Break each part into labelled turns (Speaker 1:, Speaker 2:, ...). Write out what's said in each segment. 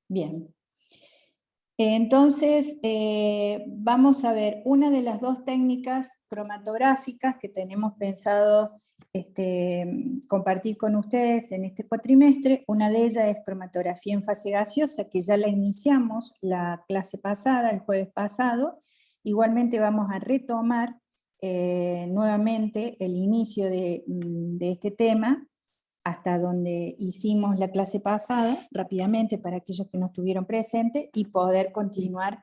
Speaker 1: Bien. Entonces, vamos a ver una de las dos técnicas cromatográficas que tenemos pensado compartir con ustedes en este cuatrimestre. Una de ellas es cromatografía en fase gaseosa, que ya la iniciamos la clase pasada, el jueves pasado. Igualmente vamos a retomar nuevamente el inicio de este tema, hasta donde hicimos la clase pasada, rápidamente para aquellos que no estuvieron presentes, y poder continuar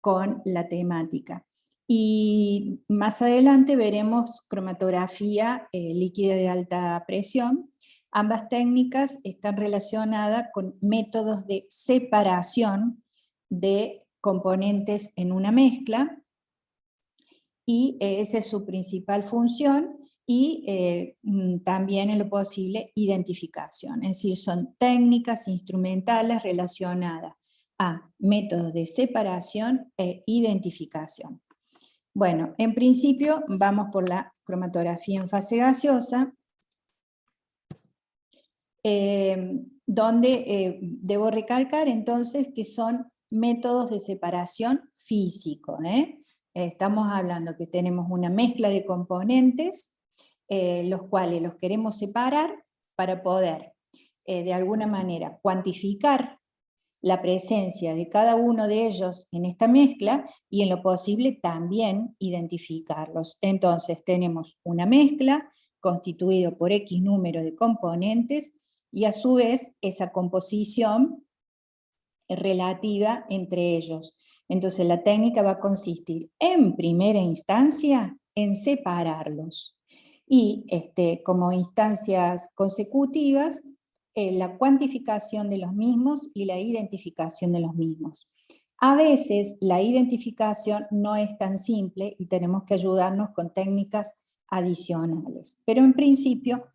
Speaker 1: con la temática. Y más adelante veremos cromatografía líquida de alta presión. Ambas técnicas están relacionadas con métodos de separación de componentes en una mezcla, y esa es su principal función, y también en lo posible identificación, es decir, son técnicas instrumentales relacionadas a métodos de separación e identificación. Bueno, en principio vamos por la cromatografía en fase gaseosa, donde debo recalcar entonces que son métodos de separación físico. Estamos hablando que tenemos una mezcla de componentes, los cuales los queremos separar para poder, de alguna manera, cuantificar la presencia de cada uno de ellos en esta mezcla, y en lo posible también identificarlos. Entonces tenemos una mezcla constituida por X número de componentes, y a su vez esa composición relativa entre ellos. Entonces la técnica va a consistir en primera instancia en separarlos, y como instancias consecutivas la cuantificación de los mismos y la identificación de los mismos. A veces la identificación no es tan simple y tenemos que ayudarnos con adicionales, pero en principio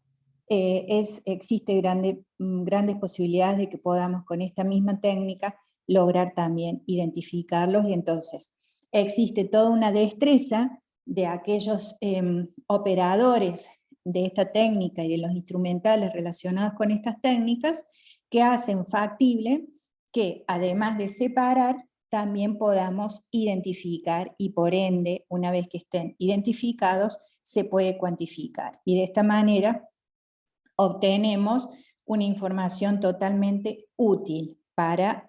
Speaker 1: existe grandes posibilidades de que podamos con esta misma técnica lograr también identificarlos, y entonces existe toda una destreza de aquellos operadores de esta técnica y de los instrumentales relacionados con estas técnicas, que hacen factible que además de separar también podamos identificar, y por ende una vez que estén identificados se puede cuantificar, y de esta manera obtenemos una información totalmente útil para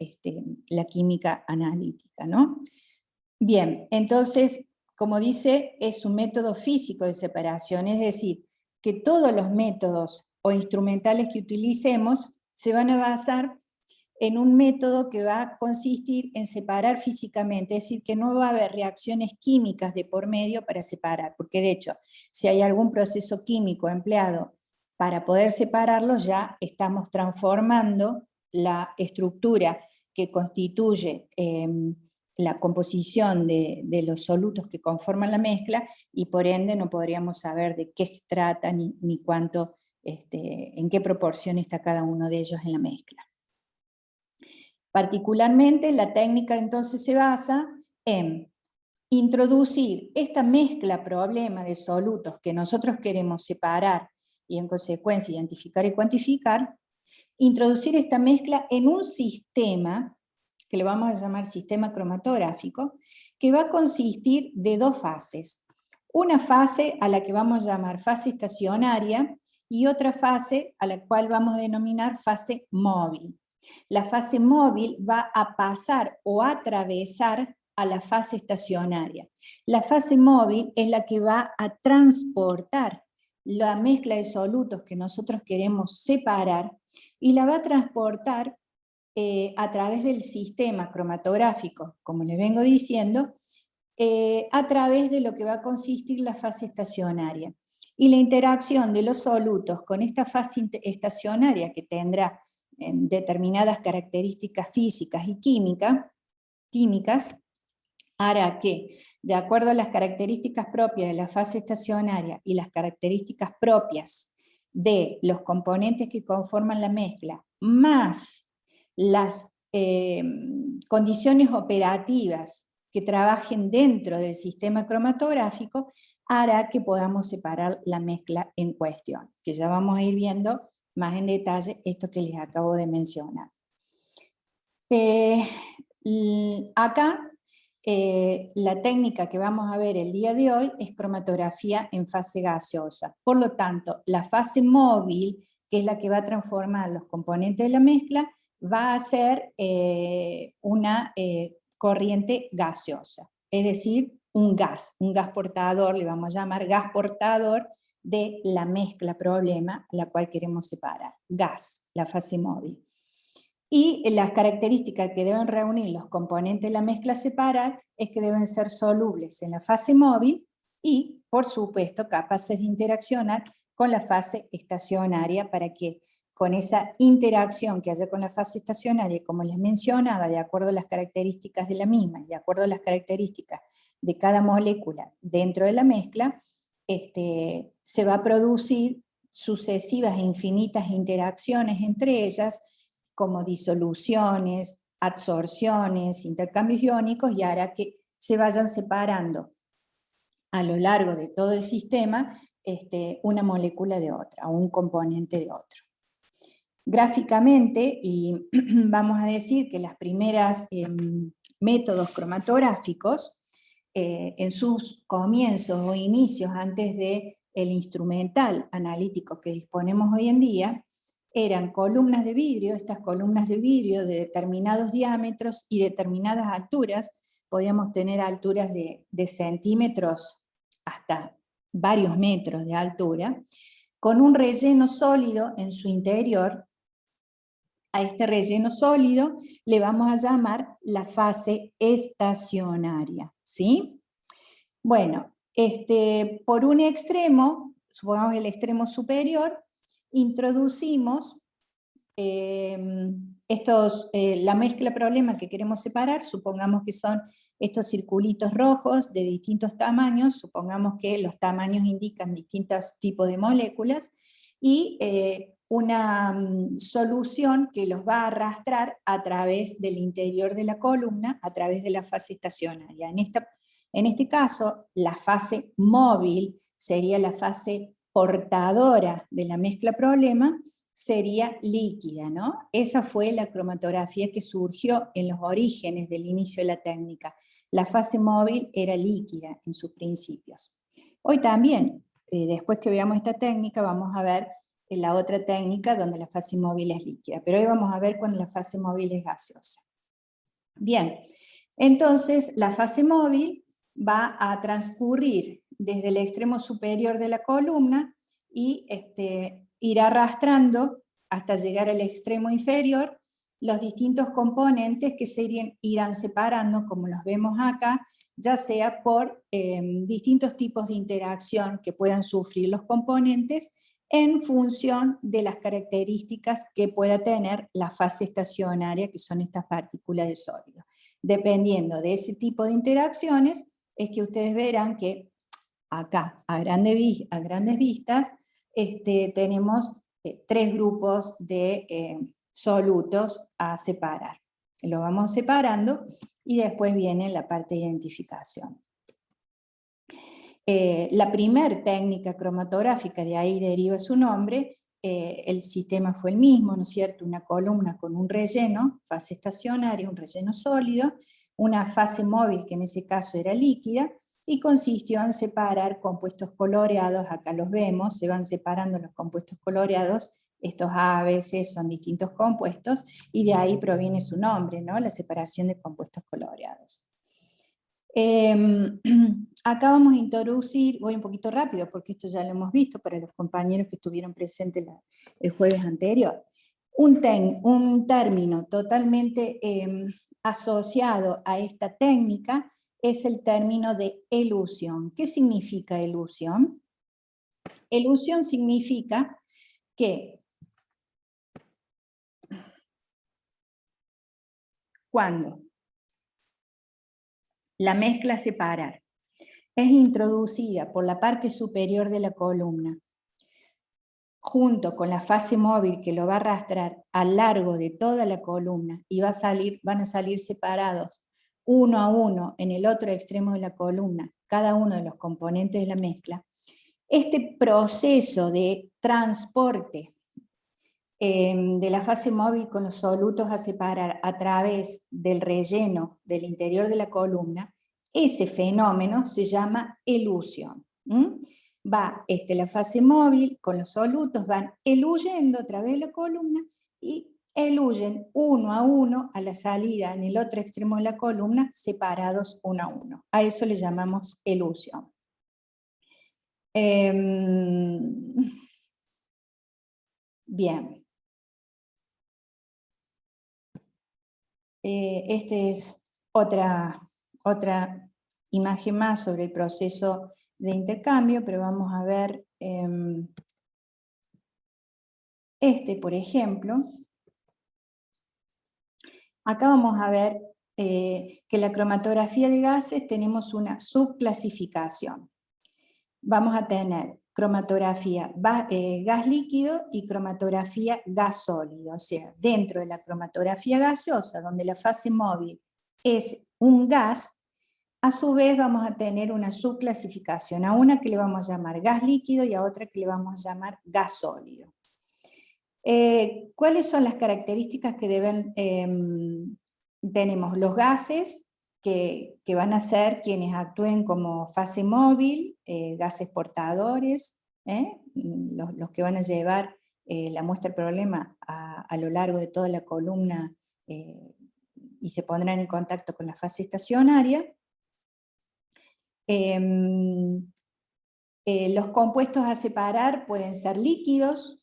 Speaker 1: la química analítica, ¿no? Bien, entonces, como dice, es un método físico de separación, es decir, que todos los métodos o instrumentales que utilicemos se van a basar en un método que va a consistir en separar físicamente, es decir, que no va a haber reacciones químicas de por medio para separar, porque de hecho, si hay algún proceso químico empleado para poder separarlos, ya estamos transformando la estructura que constituye la composición de los solutos que conforman la mezcla, y por ende no podríamos saber de qué se trata, ni cuánto, en qué proporción está cada uno de ellos en la mezcla. Particularmente la técnica entonces se basa en introducir esta mezcla problema de solutos que nosotros queremos separar y en consecuencia identificar y cuantificar, introducir esta mezcla en un sistema que le vamos a llamar sistema cromatográfico, que va a consistir de dos fases. Una fase a la que vamos a llamar fase estacionaria, y otra fase a la cual vamos a denominar fase móvil. La fase móvil va a pasar o a atravesar a la fase estacionaria. La fase móvil es la que va a transportar la mezcla de solutos que nosotros queremos separar, y la va a transportar a través del sistema cromatográfico, como les vengo diciendo, a través de lo que va a consistir la fase estacionaria. Y la interacción de los solutos con esta fase estacionaria, que tendrá determinadas características físicas y químicas, hará que, de acuerdo a las características propias de la fase estacionaria y las características propias de los componentes que conforman la mezcla, más las condiciones operativas que trabajen dentro del sistema cromatográfico, hará que podamos separar la mezcla en cuestión, que ya vamos a ir viendo más en detalle esto que les acabo de mencionar. Acá la técnica que vamos a ver el día de hoy es cromatografía en fase gaseosa. Por lo tanto, la fase móvil, que es la que va a transformar los componentes de la mezcla, va a ser una corriente gaseosa, es decir, un gas portador, le vamos a llamar gas portador de la mezcla problema, la cual queremos separar, gas, la fase móvil. Y las características que deben reunir los componentes de la mezcla a separar es que deben ser solubles en la fase móvil y, por supuesto, capaces de interaccionar con la fase estacionaria para que con esa interacción que haya con la fase estacionaria, como les mencionaba, de acuerdo a las características de la misma, de acuerdo a las características de cada molécula dentro de la mezcla, se va a producir sucesivas e infinitas interacciones entre ellas, como disoluciones, adsorciones, intercambios iónicos, y hará que se vayan separando a lo largo de todo el sistema una molécula de otra, o un componente de otro. Gráficamente, y vamos a decir que las primeras métodos cromatográficos, en sus comienzos o inicios, antes del instrumental analítico que disponemos hoy en día, eran columnas de vidrio. Estas columnas de vidrio de determinados diámetros y determinadas alturas, podíamos tener alturas de centímetros hasta varios metros de altura, con un relleno sólido en su interior. A este relleno sólido le vamos a llamar la fase estacionaria, ¿sí? Bueno, por un extremo, supongamos el extremo superior, introducimos la mezcla problema que queremos separar. Supongamos que son estos circulitos rojos de distintos tamaños, supongamos que los tamaños indican distintos tipos de moléculas, y una solución que los va a arrastrar a través del interior de la columna, a través de la fase estacionaria. En este caso, la fase móvil sería la fase portadora de la mezcla problema, sería líquida, ¿no? Esa fue la cromatografía que surgió en los orígenes del inicio de la técnica. La fase móvil era líquida en sus principios. Hoy también, después que veamos esta técnica, vamos a ver la otra técnica donde la fase móvil es líquida, pero hoy vamos a ver cuando la fase móvil es gaseosa. Bien, entonces la fase móvil va a transcurrir desde el extremo superior de la columna y ir arrastrando hasta llegar al extremo inferior los distintos componentes que se irán separando, como los vemos acá, ya sea por distintos tipos de interacción que puedan sufrir los componentes en función de las características que pueda tener la fase estacionaria, que son estas partículas de sólido. Dependiendo de ese tipo de interacciones, es que ustedes verán que acá, a grandes vistas, tenemos tres grupos de solutos a separar. Lo vamos separando y después viene la parte de identificación. La primer técnica cromatográfica, de ahí deriva su nombre, el sistema fue el mismo, ¿no es cierto? Una columna con un relleno, fase estacionaria, un relleno sólido, una fase móvil que en ese caso era líquida, y consistió en separar compuestos coloreados. Acá los vemos, se van separando los compuestos coloreados. Estos A, B, C son distintos compuestos, y de ahí proviene su nombre, ¿no? La separación de compuestos coloreados. Acá vamos a introducir, voy un poquito rápido porque esto ya lo hemos visto para los compañeros que estuvieron presentes el jueves anterior. Un término totalmente asociado a esta técnica es el término de elución. ¿Qué significa elución? Elución significa que cuando la mezcla a separar es introducida por la parte superior de la columna, junto con la fase móvil que lo va a arrastrar a lo largo de toda la columna, y van a salir separados uno a uno en el otro extremo de la columna, cada uno de los componentes de la mezcla, este proceso de transporte de la fase móvil con los solutos a separar a través del relleno del interior de la columna, ese fenómeno se llama elusión. Va la fase móvil con los solutos, van eluyendo a través de la columna y eluyen uno a uno a la salida en el otro extremo de la columna, separados uno a uno. A eso le llamamos elusión. Bien. Esta es otra imagen más sobre el proceso de intercambio, pero vamos a ver por ejemplo. Acá vamos a ver que la cromatografía de gases tenemos una subclasificación. Vamos a tener cromatografía gas líquido y cromatografía gas sólido. O sea, dentro de la cromatografía gaseosa, donde la fase móvil es un gas, a su vez vamos a tener una subclasificación, a una que le vamos a llamar gas líquido y a otra que le vamos a llamar gas sólido. ¿Cuáles son las características que tenemos los gases que van a ser quienes actúen como fase móvil, gases portadores, los que van a llevar la muestra del problema a lo largo de toda la columna y se pondrán en contacto con la fase estacionaria. Los compuestos a separar pueden ser líquidos,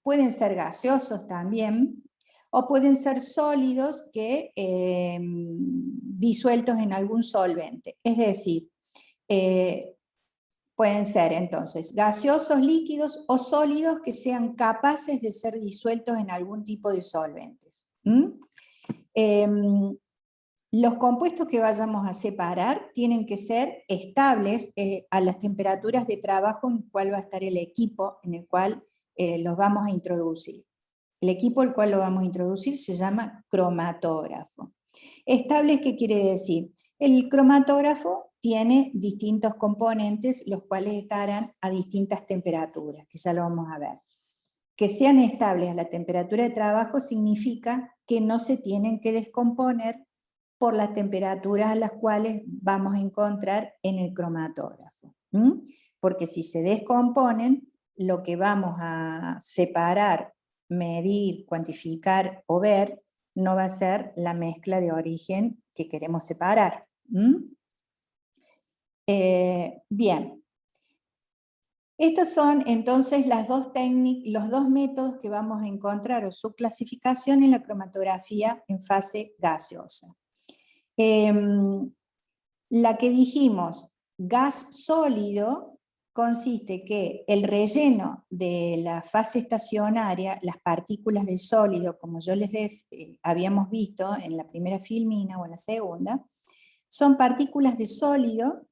Speaker 1: pueden ser gaseosos también, o pueden ser sólidos que disueltos en algún solvente. Es decir, pueden ser entonces gaseosos, líquidos o sólidos que sean capaces de ser disueltos en algún tipo de solventes. Los compuestos que vayamos a separar tienen que ser estables a las temperaturas de trabajo en el cual va a estar el equipo en el cual los vamos a introducir. El equipo al cual lo vamos a introducir se llama cromatógrafo. Estable, ¿qué quiere decir? El cromatógrafo tiene distintos componentes, los cuales estarán a distintas temperaturas, que ya lo vamos a ver. Que sean estables a la temperatura de trabajo significa que no se tienen que descomponer por las temperaturas a las cuales vamos a encontrar en el cromatógrafo. Porque si se descomponen, lo que vamos a separar, medir, cuantificar o ver, no va a ser la mezcla de origen que queremos separar. Bien. Estos son entonces los dos métodos que vamos a encontrar o su clasificación en la cromatografía en fase gaseosa. La que dijimos, gas sólido, consiste que el relleno de la fase estacionaria, las partículas del sólido, como yo les habíamos visto en la primera filmina o en la segunda, son partículas de sólido,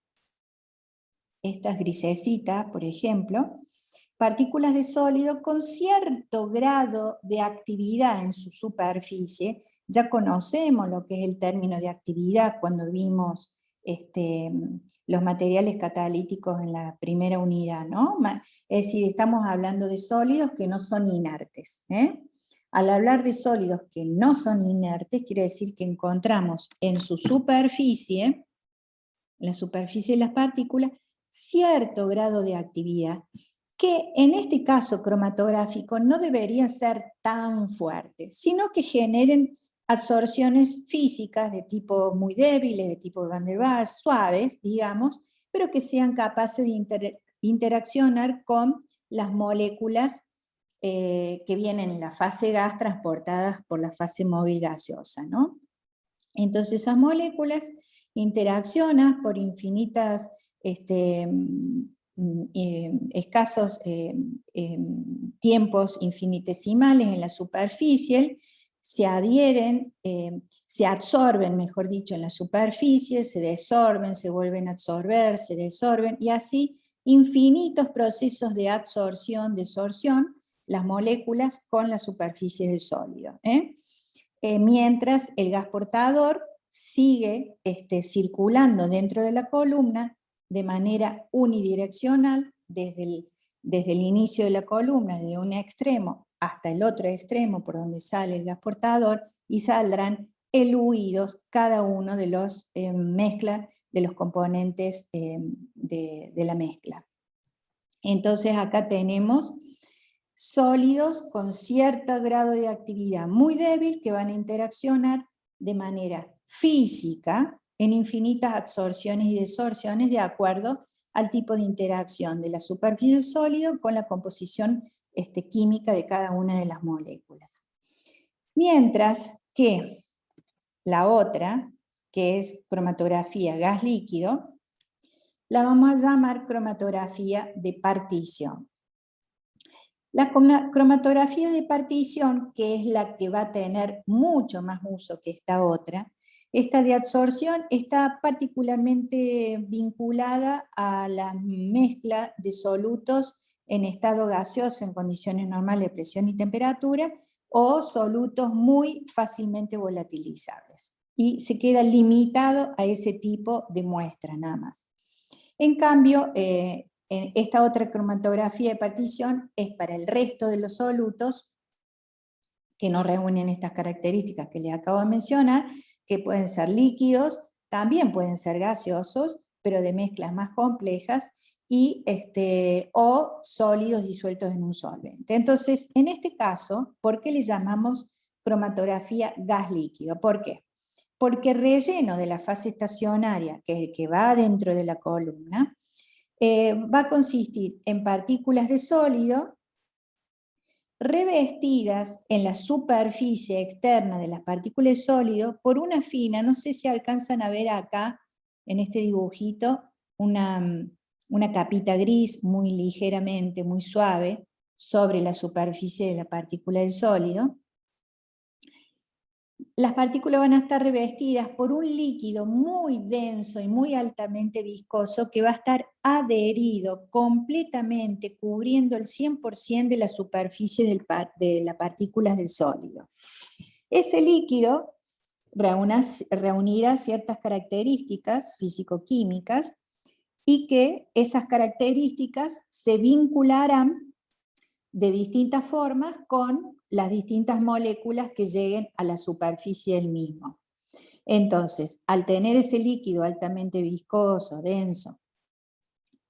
Speaker 1: estas grisecitas, por ejemplo, partículas de sólido con cierto grado de actividad en su superficie. Ya conocemos lo que es el término de actividad cuando vimos los materiales catalíticos en la primera unidad, ¿no? Es decir, estamos hablando de sólidos que no son inertes. Al hablar de sólidos que no son inertes, quiere decir que encontramos en su superficie, en la superficie de las partículas, cierto grado de actividad, que en este caso cromatográfico no debería ser tan fuerte, sino que generen absorciones físicas de tipo muy débiles, de tipo Van der Waals, suaves, digamos, pero que sean capaces de interaccionar con las moléculas que vienen en la fase gas transportadas por la fase móvil gaseosa, ¿no? Entonces esas moléculas interaccionan por infinitas escasos tiempos infinitesimales en la superficie, se adhieren, se absorben, mejor dicho, en la superficie, se desorben, se vuelven a absorber, se desorben, y así infinitos procesos de absorción, desorción, las moléculas con la superficie del sólido. Mientras el gas portador sigue circulando dentro de la columna de manera unidireccional desde el inicio de la columna, de un extremo hasta el otro extremo por donde sale el gas portador y saldrán eluidos cada uno de los mezclas de los componentes de la mezcla. Entonces acá tenemos sólidos con cierto grado de actividad muy débil que van a interaccionar de manera física en infinitas absorciones y desorciones de acuerdo al tipo de interacción de la superficie sólido con la composición química de cada una de las moléculas. Mientras que la otra, que es cromatografía gas líquido, la vamos a llamar cromatografía de partición. La cromatografía de partición, que es la que va a tener mucho más uso que esta otra, esta de absorción está particularmente vinculada a la mezcla de solutos en estado gaseoso en condiciones normales de presión y temperatura, o solutos muy fácilmente volatilizables. Y se queda limitado a ese tipo de muestra nada más. En cambio, esta otra cromatografía de partición es para el resto de los solutos que no reúnen estas características que les acabo de mencionar, que pueden ser líquidos, también pueden ser gaseosos, pero de mezclas más complejas, y, o sólidos disueltos en un solvente. Entonces, en este caso, ¿por qué le llamamos cromatografía gas líquido? ¿Por qué? Porque el relleno de la fase estacionaria, que es el que va dentro de la columna, va a consistir en partículas de sólido revestidas en la superficie externa de las partículas de sólido por una fina, no sé si alcanzan a ver acá en este dibujito, una capita gris muy ligeramente, muy suave, sobre la superficie de la partícula del sólido. Las partículas van a estar revestidas por un líquido muy denso y muy altamente viscoso que va a estar adherido completamente, cubriendo el 100% de la superficie de las partículas del sólido. Ese líquido reunirá ciertas características físico-químicas y que esas características se vincularán de distintas formas con las distintas moléculas que lleguen a la superficie del mismo. Entonces, al tener ese líquido altamente viscoso, denso,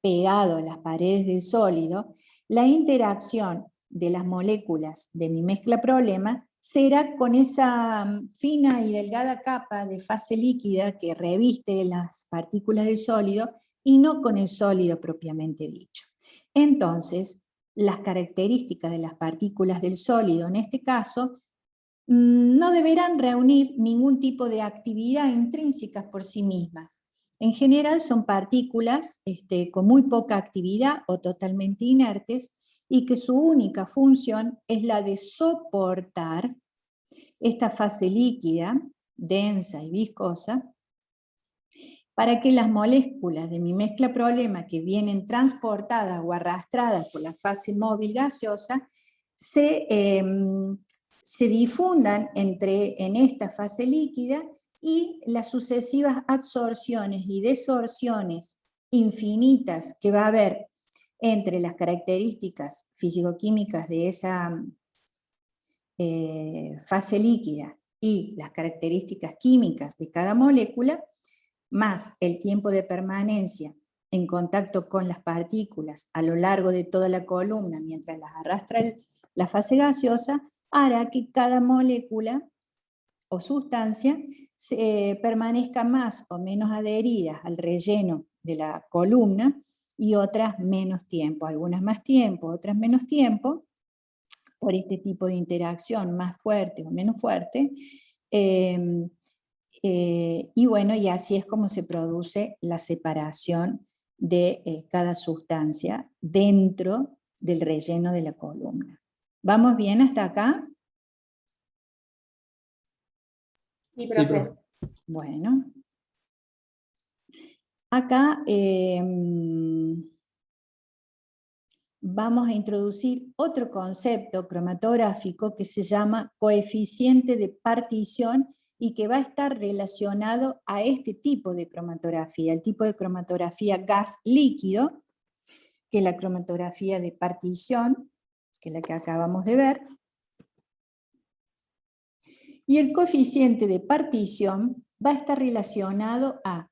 Speaker 1: pegado a las paredes del sólido, la interacción de las moléculas de mi mezcla problema será con esa fina y delgada capa de fase líquida que reviste las partículas del sólido y no con el sólido propiamente dicho. Entonces, las características de las partículas del sólido, en este caso, no deberán reunir ningún tipo de actividad intrínseca por sí mismas. En general son partículas con muy poca actividad o totalmente inertes y que su única función es la de soportar esta fase líquida, densa y viscosa, para que las moléculas de mi mezcla problema que vienen transportadas o arrastradas por la fase móvil gaseosa se difundan en esta fase líquida y las sucesivas absorciones y desorciones infinitas que va a haber entre las características físico-químicas de esa fase líquida y las características químicas de cada molécula, más el tiempo de permanencia en contacto con las partículas a lo largo de toda la columna mientras las arrastra la fase gaseosa, hará que cada molécula o sustancia permanezca más o menos adherida al relleno de la columna y otras menos tiempo, algunas más tiempo, otras menos tiempo, por este tipo de interacción más fuerte o menos fuerte, y bueno, y así es como se produce la separación de cada sustancia dentro del relleno de la columna. ¿Vamos bien hasta acá?
Speaker 2: Sí, profe.
Speaker 3: Sí, profe.
Speaker 1: Bueno. Acá vamos a introducir otro concepto cromatográfico que se llama coeficiente de partición y que va a estar relacionado a este tipo de cromatografía, el tipo de cromatografía gas líquido, que es la cromatografía de partición, que es la que acabamos de ver, Y el coeficiente de partición va a estar relacionado a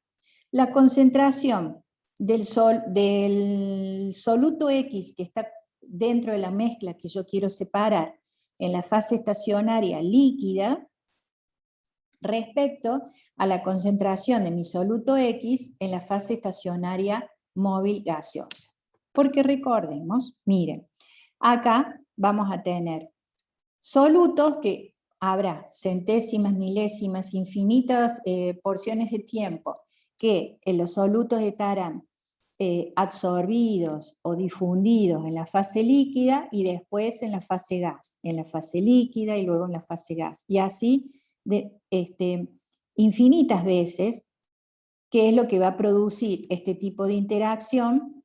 Speaker 1: la concentración del soluto X que está dentro de la mezcla que yo quiero separar en la fase estacionaria líquida respecto a la concentración de mi soluto X en la fase estacionaria móvil gaseosa. Porque recordemos, miren, acá vamos a tener solutos que habrá centésimas, milésimas, infinitas porciones de tiempo que en los solutos estarán absorbidos o difundidos en la fase líquida y después en la fase gas, en la fase líquida y luego en la fase gas. Y así infinitas veces, que es lo que va a producir este tipo de interacción,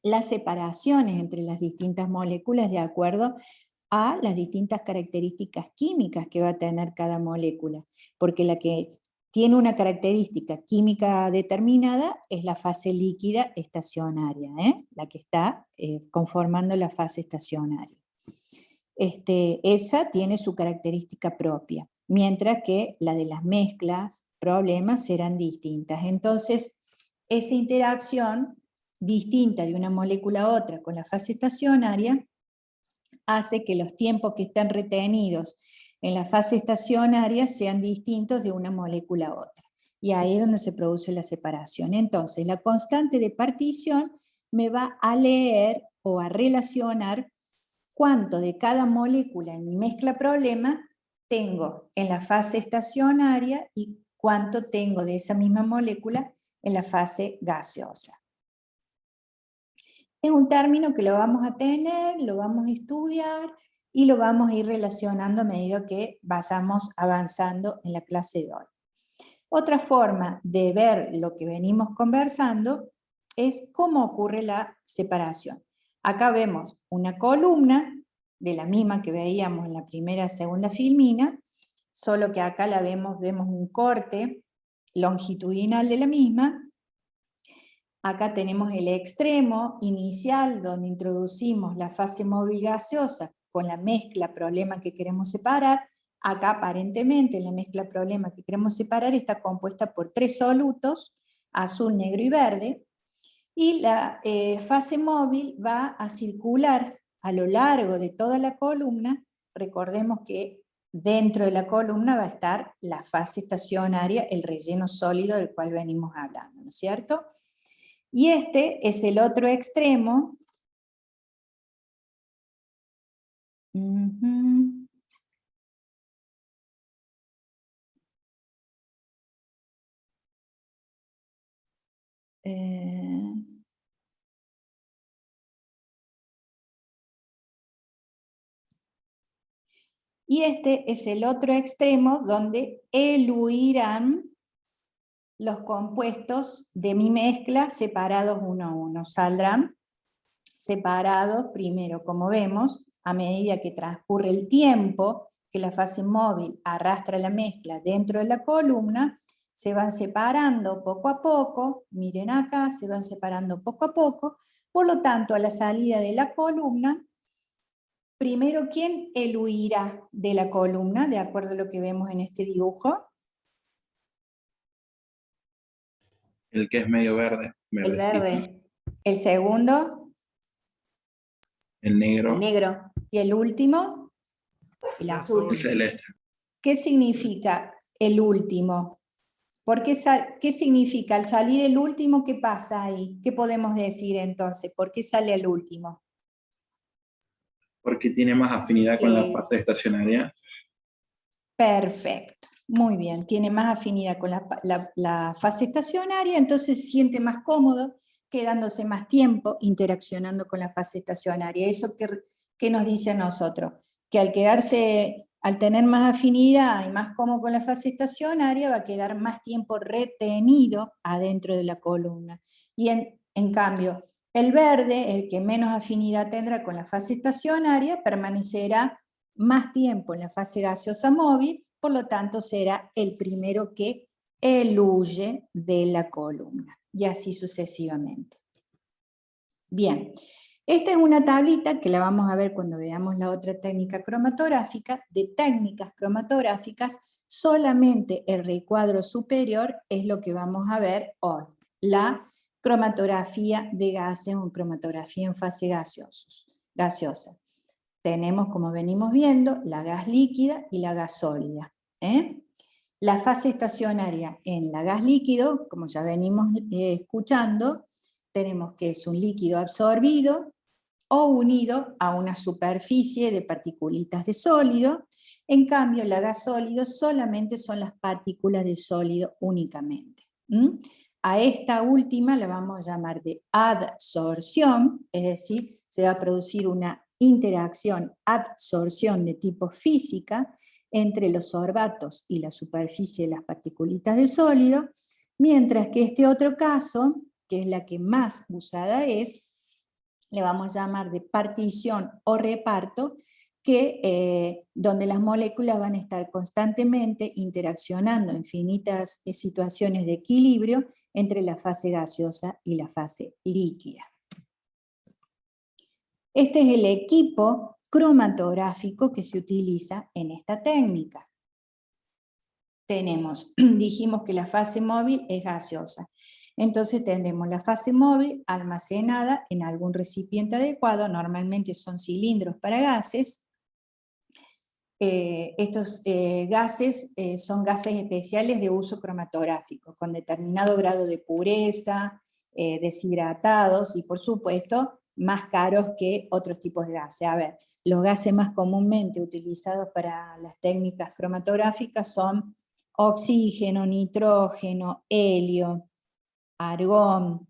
Speaker 1: las separaciones entre las distintas moléculas de acuerdo a las distintas características químicas que va a tener cada molécula, porque la que tiene una característica química determinada es la fase líquida estacionaria, la que está conformando la fase estacionaria. Esa tiene su característica propia, mientras que la de las mezclas, problemas, serán distintas. Entonces, esa interacción distinta de una molécula a otra con la fase estacionaria hace que los tiempos que están retenidos en la fase estacionaria sean distintos de una molécula a otra. Y ahí es donde se produce la separación. Entonces, la constante de partición me va a leer o a relacionar cuánto de cada molécula en mi mezcla problema tengo en la fase estacionaria y cuánto tengo de esa misma molécula en la fase gaseosa. Es un término que lo vamos a tener, lo vamos a estudiar y lo vamos a ir relacionando a medida que vayamos avanzando en la clase de hoy. Otra forma de ver lo que venimos conversando es cómo ocurre la separación. Acá vemos una columna de la misma que veíamos en la primera y segunda filmina, solo que acá la vemos un corte longitudinal de la misma. Acá tenemos el extremo inicial donde introducimos la fase móvil gaseosa con la mezcla problema que queremos separar. Acá aparentemente la mezcla problema que queremos separar está compuesta por 3 solutos, azul, negro y verde, y la fase móvil va a circular a lo largo de toda la columna. Recordemos que dentro de la columna va a estar la fase estacionaria, el relleno sólido del cual venimos hablando, ¿no es cierto? Y este es el otro extremo. Y este es el otro extremo donde eluirán los compuestos de mi mezcla separados uno a uno. Saldrán separados primero, como vemos, a medida que transcurre el tiempo que la fase móvil arrastra la mezcla dentro de la columna, se van separando poco a poco, miren acá, se van separando poco a poco, por lo tanto, a la salida de la columna, primero, ¿quién eluirá de la columna, de acuerdo a lo que vemos en este dibujo?
Speaker 3: El que es medio verde.
Speaker 2: El verde.
Speaker 1: El segundo.
Speaker 3: El negro.
Speaker 2: El negro.
Speaker 1: Y el último.
Speaker 2: El azul.
Speaker 3: El celeste.
Speaker 1: ¿Qué significa el último? ¿Qué significa al salir el último? ¿Qué pasa ahí? ¿Qué podemos decir entonces? ¿Por qué sale el último?
Speaker 3: Porque tiene más afinidad con la fase estacionaria.
Speaker 1: Perfecto, muy bien. Tiene más afinidad con la fase estacionaria, entonces se siente más cómodo, quedándose más tiempo interaccionando con la fase estacionaria. ¿Eso qué nos dice a nosotros? Que al tener más afinidad y más cómodo con la fase estacionaria, va a quedar más tiempo retenido adentro de la columna. Y en cambio, el verde, el que menos afinidad tendrá con la fase estacionaria, permanecerá más tiempo en la fase gaseosa móvil, por lo tanto será el primero que eluye de la columna, y así sucesivamente. Bien, Esta es una tablita que la vamos a ver cuando veamos la otra técnica cromatográfica. De técnicas cromatográficas, solamente el recuadro superior es lo que vamos a ver hoy. La cromatografía de gases o cromatografía en fase gaseosa. Tenemos, como venimos viendo, la gas líquida y la gas sólida. La fase estacionaria en la gas líquido, como ya venimos escuchando, tenemos que es un líquido absorbido o unido a una superficie de partículas de sólido. En cambio, la gas sólido solamente son las partículas de sólido únicamente. A esta última la vamos a llamar de adsorción, es decir, se va a producir una interacción, adsorción de tipo física, entre los sorbatos y la superficie de las partículas de sólido, mientras que este otro caso, que es la que más usada es, le vamos a llamar de partición o reparto, que, donde las moléculas van a estar constantemente interaccionando en infinitas situaciones de equilibrio entre la fase gaseosa y la fase líquida. Este es el equipo cromatográfico que se utiliza en esta técnica. Dijimos que la fase móvil es gaseosa. Entonces tendremos la fase móvil almacenada en algún recipiente adecuado, normalmente son cilindros para gases. Estos gases son gases especiales de uso cromatográfico, con determinado grado de pureza, deshidratados y por supuesto más caros que otros tipos de gases. A ver, los gases más comúnmente utilizados para las técnicas cromatográficas son oxígeno, nitrógeno, helio, argón,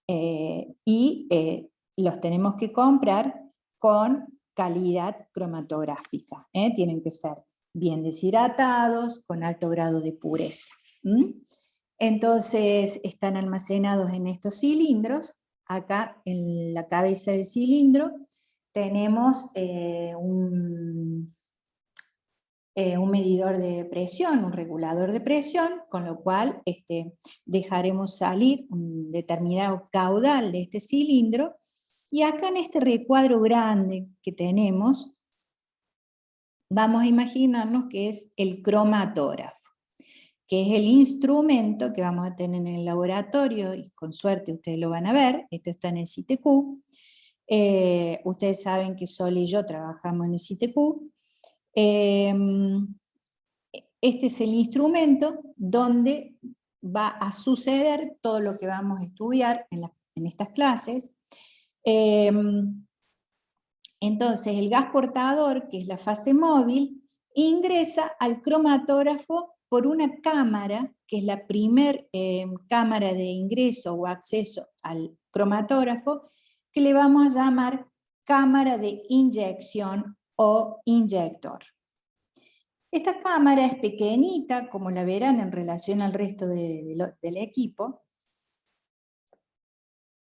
Speaker 1: y los tenemos que comprar con calidad cromatográfica. Tienen que ser bien deshidratados, con alto grado de pureza. Entonces están almacenados en estos cilindros. Acá en la cabeza del cilindro tenemos un medidor de presión, un regulador de presión, con lo cual dejaremos salir un determinado caudal de este cilindro, y acá en este recuadro grande que tenemos, vamos a imaginarnos que es el cromatógrafo, que es el instrumento que vamos a tener en el laboratorio, y con suerte ustedes lo van a ver, esto está en el CITQ. Ustedes saben que Sol y yo trabajamos en el CITQ. Este es el instrumento donde va a suceder todo lo que vamos a estudiar en estas clases. Entonces el gas portador, que es la fase móvil, ingresa al cromatógrafo por una cámara, que es la primer cámara de ingreso o acceso al cromatógrafo, que le vamos a llamar cámara de inyección o inyector. Esta cámara es pequeñita, como la verán en relación al resto del equipo.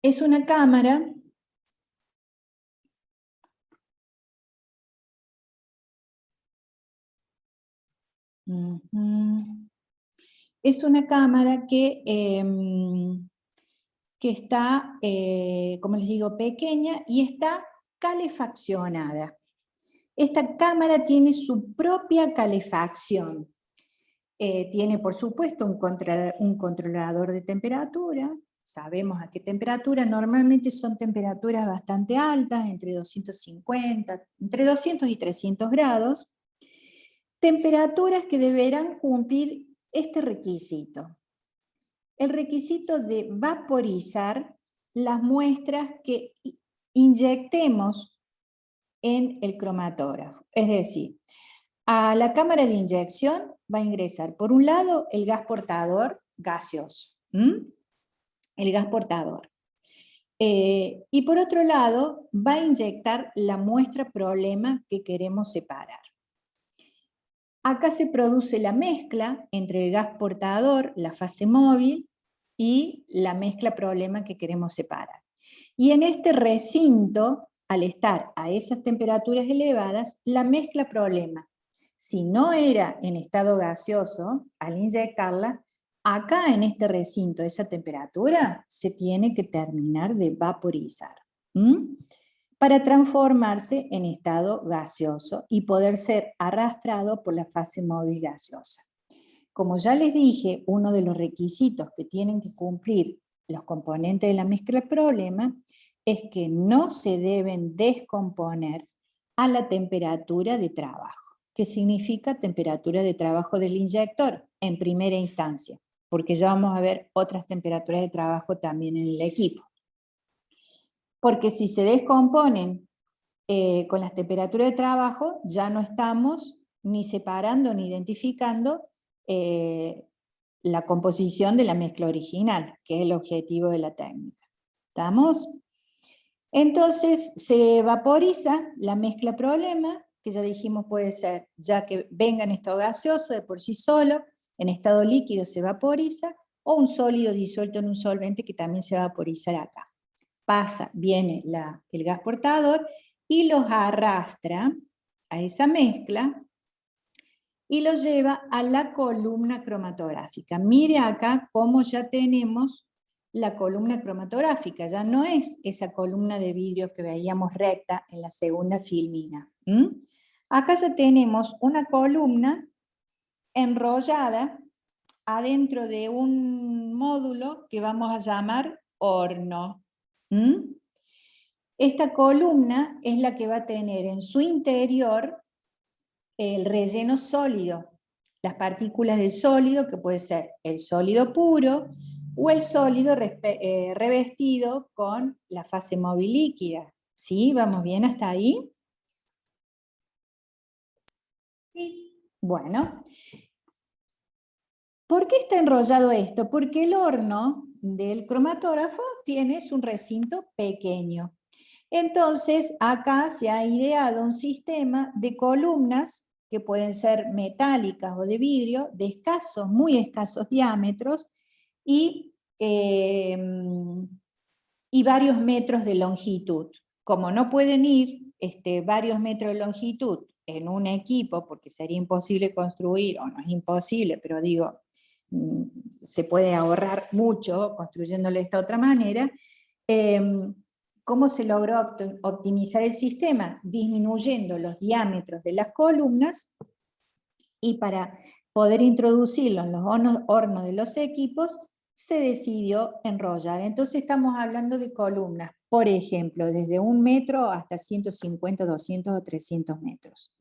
Speaker 1: Es una cámara que está, como les digo, pequeña y está calefaccionada. Esta cámara tiene su propia calefacción. Tiene, por supuesto, un controlador de temperatura. Sabemos a qué temperatura. Normalmente son temperaturas bastante altas, entre 250, entre 200 y 300 grados. Temperaturas que deberán cumplir este requisito. El requisito de vaporizar las muestras que inyectemos en el cromatógrafo. Es decir, a la cámara de inyección va a ingresar, por un lado, el gas portador gaseoso. El gas portador. Y por otro lado, va a inyectar la muestra problema que queremos separar. Acá se produce la mezcla entre el gas portador, la fase móvil, y la mezcla problema que queremos separar. Y en este recinto, al estar a esas temperaturas elevadas, la mezcla problema, si no era en estado gaseoso, al inyectarla, acá en este recinto, esa temperatura, se tiene que terminar de vaporizar. para transformarse en estado gaseoso y poder ser arrastrado por la fase móvil gaseosa. Como ya les dije, uno de los requisitos que tienen que cumplir los componentes de la mezcla problema es que no se deben descomponer a la temperatura de trabajo. ¿Qué significa temperatura de trabajo del inyector? En primera instancia, porque ya vamos a ver otras temperaturas de trabajo también en el equipo. Porque si se descomponen con las temperaturas de trabajo, ya no estamos ni separando ni identificando la composición de la mezcla original, que es el objetivo de la técnica. ¿Estamos? Entonces se vaporiza la mezcla problema, que ya dijimos puede ser, ya que venga en estado gaseoso de por sí solo, en estado líquido se vaporiza, o un sólido disuelto en un solvente que también se va a vaporizar acá. Viene el gas portador y los arrastra a esa mezcla y los lleva a la columna cromatográfica. Mire acá cómo ya tenemos la columna cromatográfica, ya no es esa columna de vidrio que veíamos recta en la segunda filmina. Acá ya tenemos una columna enrollada adentro de un módulo que vamos a llamar horno. Esta columna es la que va a tener en su interior el relleno sólido, las partículas del sólido, que puede ser el sólido puro o el sólido revestido con la fase móvil líquida. ¿Sí? ¿Vamos bien hasta ahí?
Speaker 2: Sí.
Speaker 1: Bueno. ¿Por qué está enrollado esto? Porque el horno del cromatógrafo tiene un recinto pequeño. Entonces, acá se ha ideado un sistema de columnas que pueden ser metálicas o de vidrio, de escasos, muy escasos diámetros, y varios metros de longitud. Como no pueden ir varios metros de longitud en un equipo, porque sería imposible construir, o no es imposible, pero digo, se puede ahorrar mucho construyéndolo de esta otra manera. ¿Cómo se logró optimizar el sistema? Disminuyendo los diámetros de las columnas, y para poder introducirlo en los hornos de los equipos, se decidió enrollar. Entonces estamos hablando de columnas, por ejemplo, desde 1 metro hasta 150, 200 o 300 metros.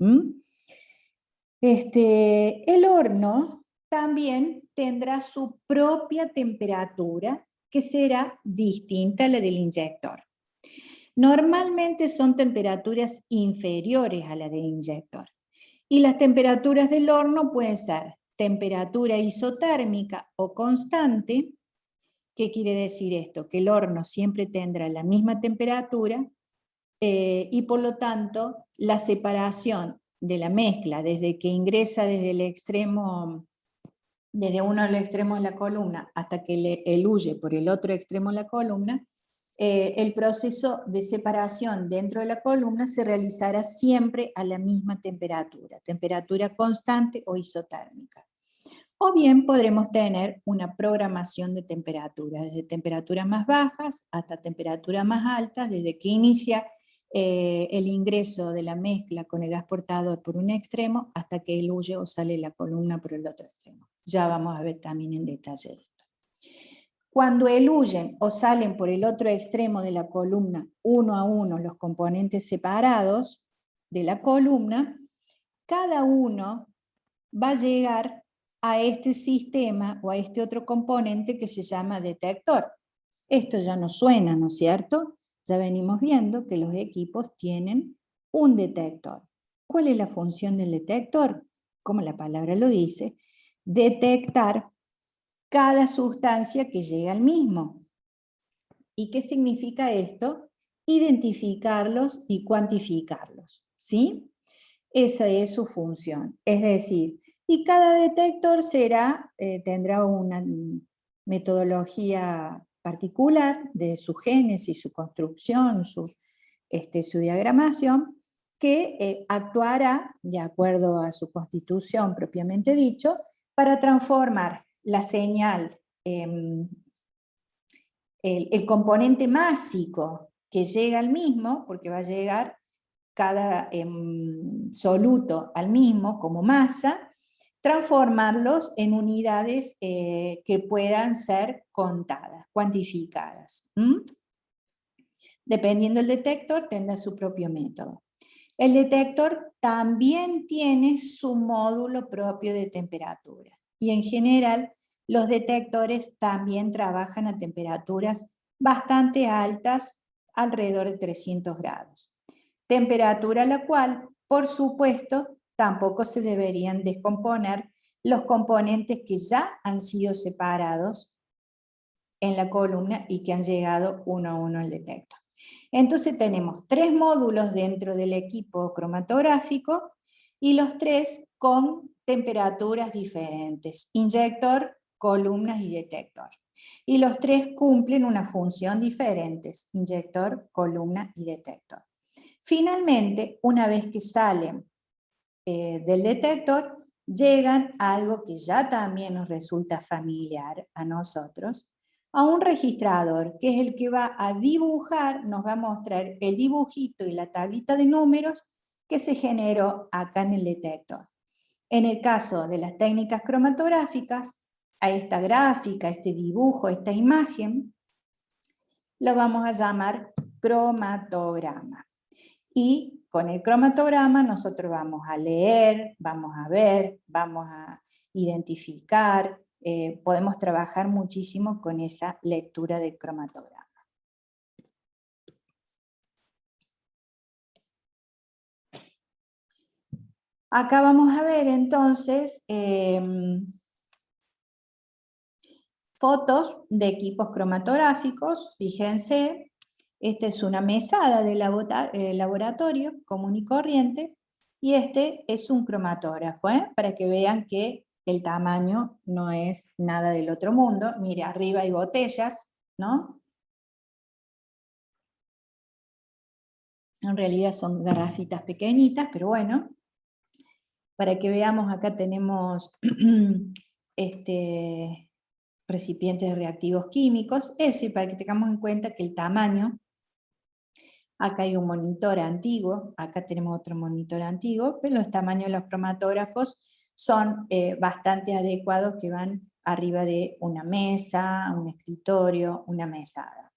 Speaker 1: El horno también tendrá su propia temperatura, que será distinta a la del inyector. Normalmente son temperaturas inferiores a la del inyector. Y las temperaturas del horno pueden ser temperatura isotérmica o constante. ¿Qué quiere decir esto? Que el horno siempre tendrá la misma temperatura y por lo tanto la separación de la mezcla desde que ingresa desde el extremo, desde uno de los extremos de la columna hasta que eluye por el otro extremo de la columna, el proceso de separación dentro de la columna se realizará siempre a la misma temperatura, temperatura constante o isotérmica. O bien podremos tener una programación de temperaturas, desde temperaturas más bajas hasta temperaturas más altas, desde que inicia el ingreso de la mezcla con el gas portador por un extremo hasta que eluye o sale la columna por el otro extremo. Ya vamos a ver también en detalle esto. Cuando eluyen o salen por el otro extremo de la columna, uno a uno los componentes separados de la columna, cada uno va a llegar a este sistema o a este otro componente que se llama detector. Esto ya no suena, ¿no es cierto? Ya venimos viendo que los equipos tienen un detector. ¿Cuál es la función del detector? Como la palabra lo dice, detectar cada sustancia que llega al mismo. ¿Y qué significa esto? Identificarlos y cuantificarlos, ¿sí? Esa es su función. Es decir, y cada detector tendrá una metodología particular de su génesis, su construcción, su diagramación, que actuará, de acuerdo a su constitución propiamente dicho, para transformar la señal, el componente másico que llega al mismo, porque va a llegar cada soluto al mismo como masa, transformarlos en unidades que puedan ser contadas, cuantificadas. Dependiendo del detector, tendrá su propio método. El detector también tiene su módulo propio de temperatura. Y en general, los detectores también trabajan a temperaturas bastante altas, alrededor de 300 grados. Temperatura a la cual, por supuesto, tampoco se deberían descomponer los componentes que ya han sido separados en la columna y que han llegado uno a uno al detector. Entonces tenemos 3 módulos dentro del equipo cromatográfico y los 3 con temperaturas diferentes, inyector, columnas y detector. Y los 3 cumplen una función diferente, inyector, columna y detector. Finalmente, una vez que salen del detector, llegan a algo que ya también nos resulta familiar a nosotros, a un registrador, que es el que va a dibujar, nos va a mostrar el dibujito y la tablita de números que se generó acá en el detector. En el caso de las técnicas cromatográficas, a esta gráfica, este dibujo, esta imagen, lo vamos a llamar cromatograma. Y con el cromatograma nosotros vamos a leer, vamos a ver, vamos a identificar, podemos trabajar muchísimo con esa lectura del cromatograma. Acá vamos a ver entonces fotos de equipos cromatográficos, fíjense, esta es una mesada de laboratorio común y corriente, y este es un cromatógrafo, para que vean que el tamaño no es nada del otro mundo. Mire, arriba hay botellas, ¿no? En realidad son garrafitas pequeñitas, pero bueno, para que veamos, acá tenemos recipientes de reactivos químicos, es decir, para que tengamos en cuenta que el tamaño, acá hay un monitor antiguo, acá tenemos otro monitor antiguo, pero los tamaños de los cromatógrafos son bastante adecuados, que van arriba de una mesa, un escritorio, una mesada.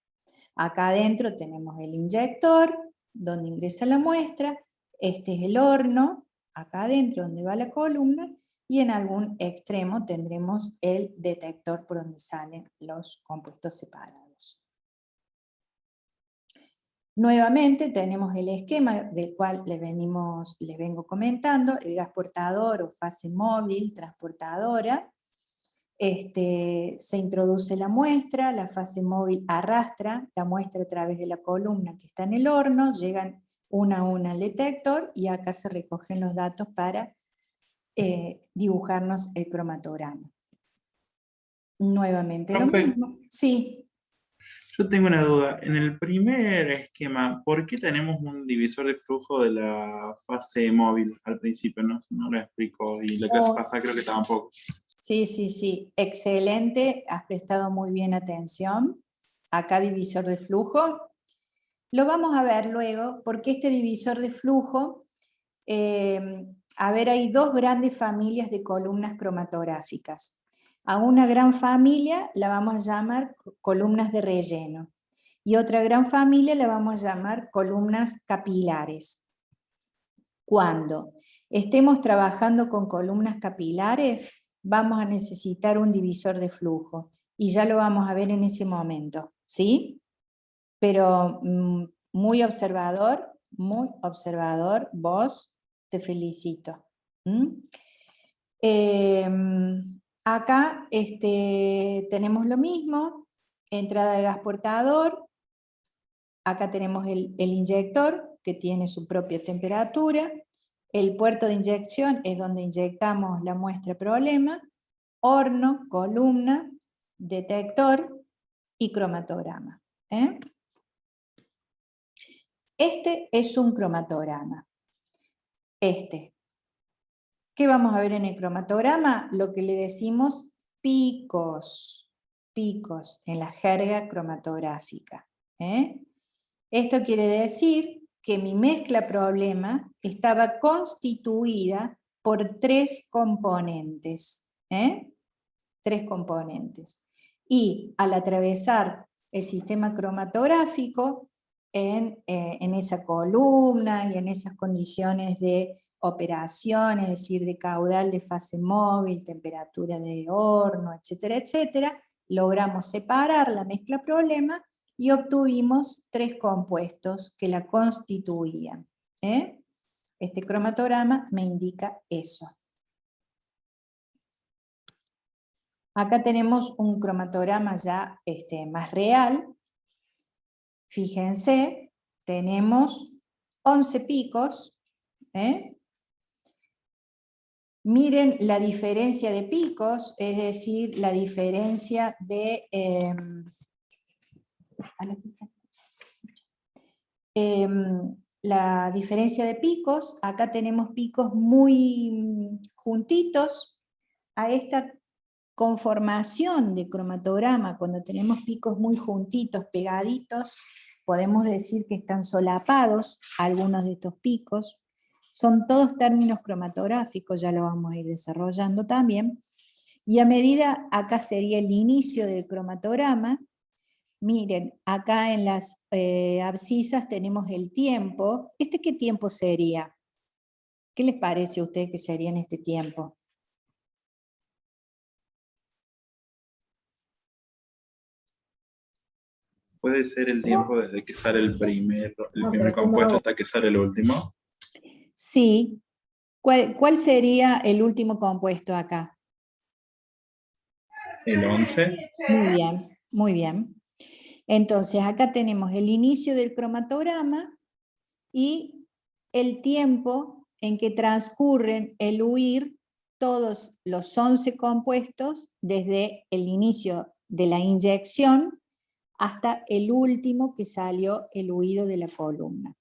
Speaker 1: Acá adentro tenemos el inyector, donde ingresa la muestra, este es el horno, acá adentro donde va la columna, y en algún extremo tendremos el detector por donde salen los compuestos separados. Nuevamente tenemos el esquema del cual les vengo comentando, el gas portador o fase móvil transportadora. Se introduce la muestra, la fase móvil arrastra la muestra a través de la columna que está en el horno, llegan una a una al detector y acá se recogen los datos para dibujarnos el cromatograma. Nuevamente lo
Speaker 3: Profe,
Speaker 1: mismo. Sí.
Speaker 3: yo tengo una duda. En el primer esquema, ¿por qué tenemos un divisor de flujo de la fase móvil al principio? No lo explico, y la clase pasada creo que tampoco.
Speaker 1: Sí, excelente, has prestado muy bien atención. Acá divisor de flujo. Lo vamos a ver luego, porque este divisor de flujo, hay 2 grandes familias de columnas cromatográficas. A una gran familia la vamos a llamar columnas de relleno, y otra gran familia la vamos a llamar columnas capilares. Cuando estemos trabajando con columnas capilares, vamos a necesitar un divisor de flujo, y ya lo vamos a ver en ese momento, ¿sí? Pero muy observador, vos, te felicito. Acá tenemos lo mismo, entrada de gas portador, acá tenemos el inyector, que tiene su propia temperatura, el puerto de inyección es donde inyectamos la muestra problema, horno, columna, detector y cromatograma. Este es un cromatograma. ¿Qué vamos a ver en el cromatograma? Lo que le decimos picos en la jerga cromatográfica. Esto quiere decir que mi mezcla problema estaba constituida por 3 componentes. 3 componentes. Y al atravesar el sistema cromatográfico en esa columna y en esas condiciones de operación, es decir, de caudal de fase móvil, temperatura de horno, etcétera, etcétera, logramos separar la mezcla problema y obtuvimos 3 compuestos que la constituían. Este cromatograma me indica eso. Acá tenemos un cromatograma ya más real. Fíjense, tenemos 11 picos. Miren la diferencia de picos, es decir, la diferencia de... la diferencia de picos, acá tenemos picos muy juntitos. A esta conformación de cromatograma, cuando tenemos picos muy juntitos, pegaditos, podemos decir que están solapados algunos de estos picos. Son todos términos cromatográficos, ya lo vamos a ir desarrollando también. Y a medida, acá sería el inicio del cromatograma. Miren, acá en las abscisas tenemos el tiempo. ¿Este qué tiempo sería? ¿Qué les parece a ustedes que sería en este tiempo?
Speaker 3: ¿Puede ser el tiempo desde que sale el primer
Speaker 2: pero
Speaker 3: compuesto
Speaker 2: ¿cómo?
Speaker 3: hasta que sale el último?
Speaker 1: Sí. ¿Cuál sería el último compuesto acá?
Speaker 3: El 11.
Speaker 1: Muy bien, muy bien. Entonces acá tenemos el inicio del cromatograma y el tiempo en que transcurren el huir todos los 11 compuestos desde el inicio de la inyección hasta el último que salió el huido de la columna.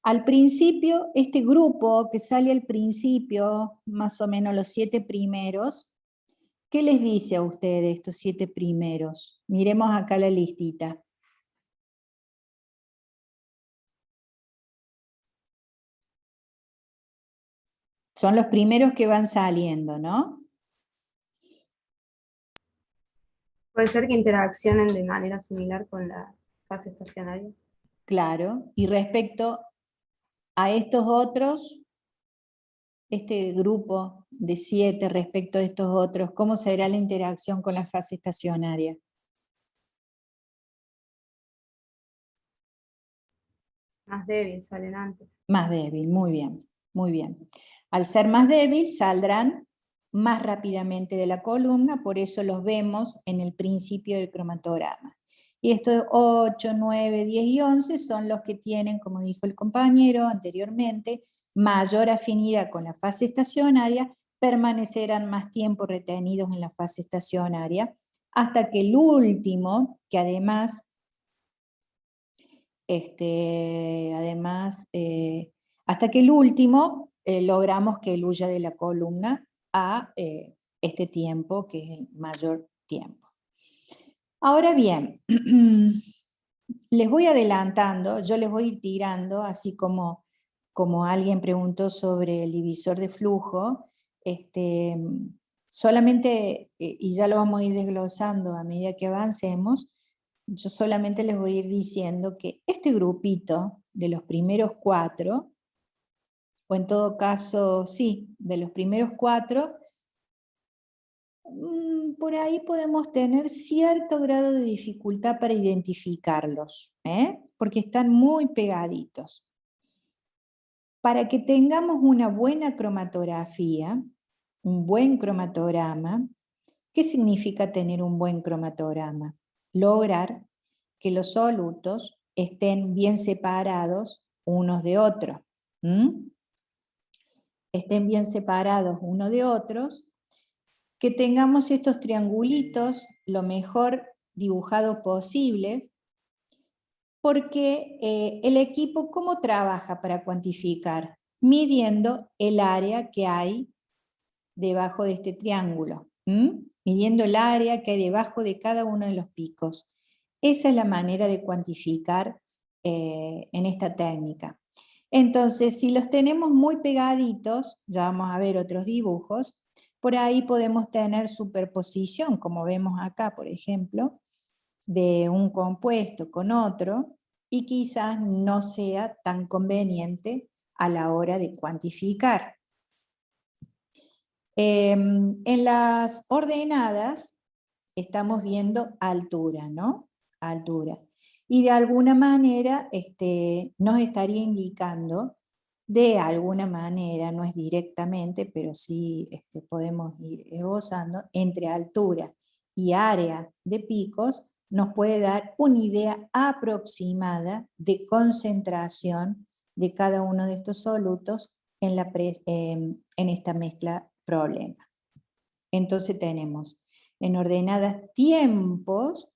Speaker 1: Al principio, este grupo que sale al principio, más o menos los 7 primeros, ¿qué les dice a ustedes estos 7 primeros? Miremos acá la listita. Son los primeros que van saliendo, ¿no?
Speaker 2: Puede ser que interaccionen de manera similar con la fase estacionaria.
Speaker 1: Claro. Y respecto a estos otros, este grupo de 7 respecto a estos otros, ¿cómo será la interacción con la fase estacionaria?
Speaker 2: Más débil, salen antes.
Speaker 1: Más débil, muy bien, muy bien. Al ser más débil, saldrán más rápidamente de la columna, por eso los vemos en el principio del cromatograma. Y estos 8, 9, 10 y 11 son los que tienen, como dijo el compañero anteriormente, mayor afinidad con la fase estacionaria, permanecerán más tiempo retenidos en la fase estacionaria, hasta que el último, que además hasta que el último logramos que él huya de la columna a este tiempo, que es el mayor tiempo. Ahora bien, les voy adelantando, yo les voy a ir tirando, así como alguien preguntó sobre el divisor de flujo, solamente, y ya lo vamos a ir desglosando a medida que avancemos, yo solamente les voy a ir diciendo que este grupito de los primeros 4, o en todo caso, sí, de los primeros 4, por ahí podemos tener cierto grado de dificultad para identificarlos, porque están muy pegaditos. Para que tengamos una buena cromatografía, un buen cromatograma, ¿qué significa tener un buen cromatograma? Lograr que los solutos estén bien separados unos de otros. Estén bien separados unos de otros, que tengamos estos triangulitos lo mejor dibujados posible, porque el equipo, ¿cómo trabaja para cuantificar? Midiendo el área que hay debajo de este triángulo, midiendo el área que hay debajo de cada uno de los picos. Esa es la manera de cuantificar en esta técnica. Entonces, si los tenemos muy pegaditos, ya vamos a ver otros dibujos, por ahí podemos tener superposición, como vemos acá, por ejemplo, de un compuesto con otro, y quizás no sea tan conveniente a la hora de cuantificar. En las ordenadas estamos viendo altura, ¿no? Altura. Y de alguna manera nos estaría indicando, de alguna manera, no es directamente, pero sí podemos ir esbozando, entre altura y área de picos, nos puede dar una idea aproximada de concentración de cada uno de estos solutos en esta mezcla problema. Entonces tenemos en ordenadas tiempos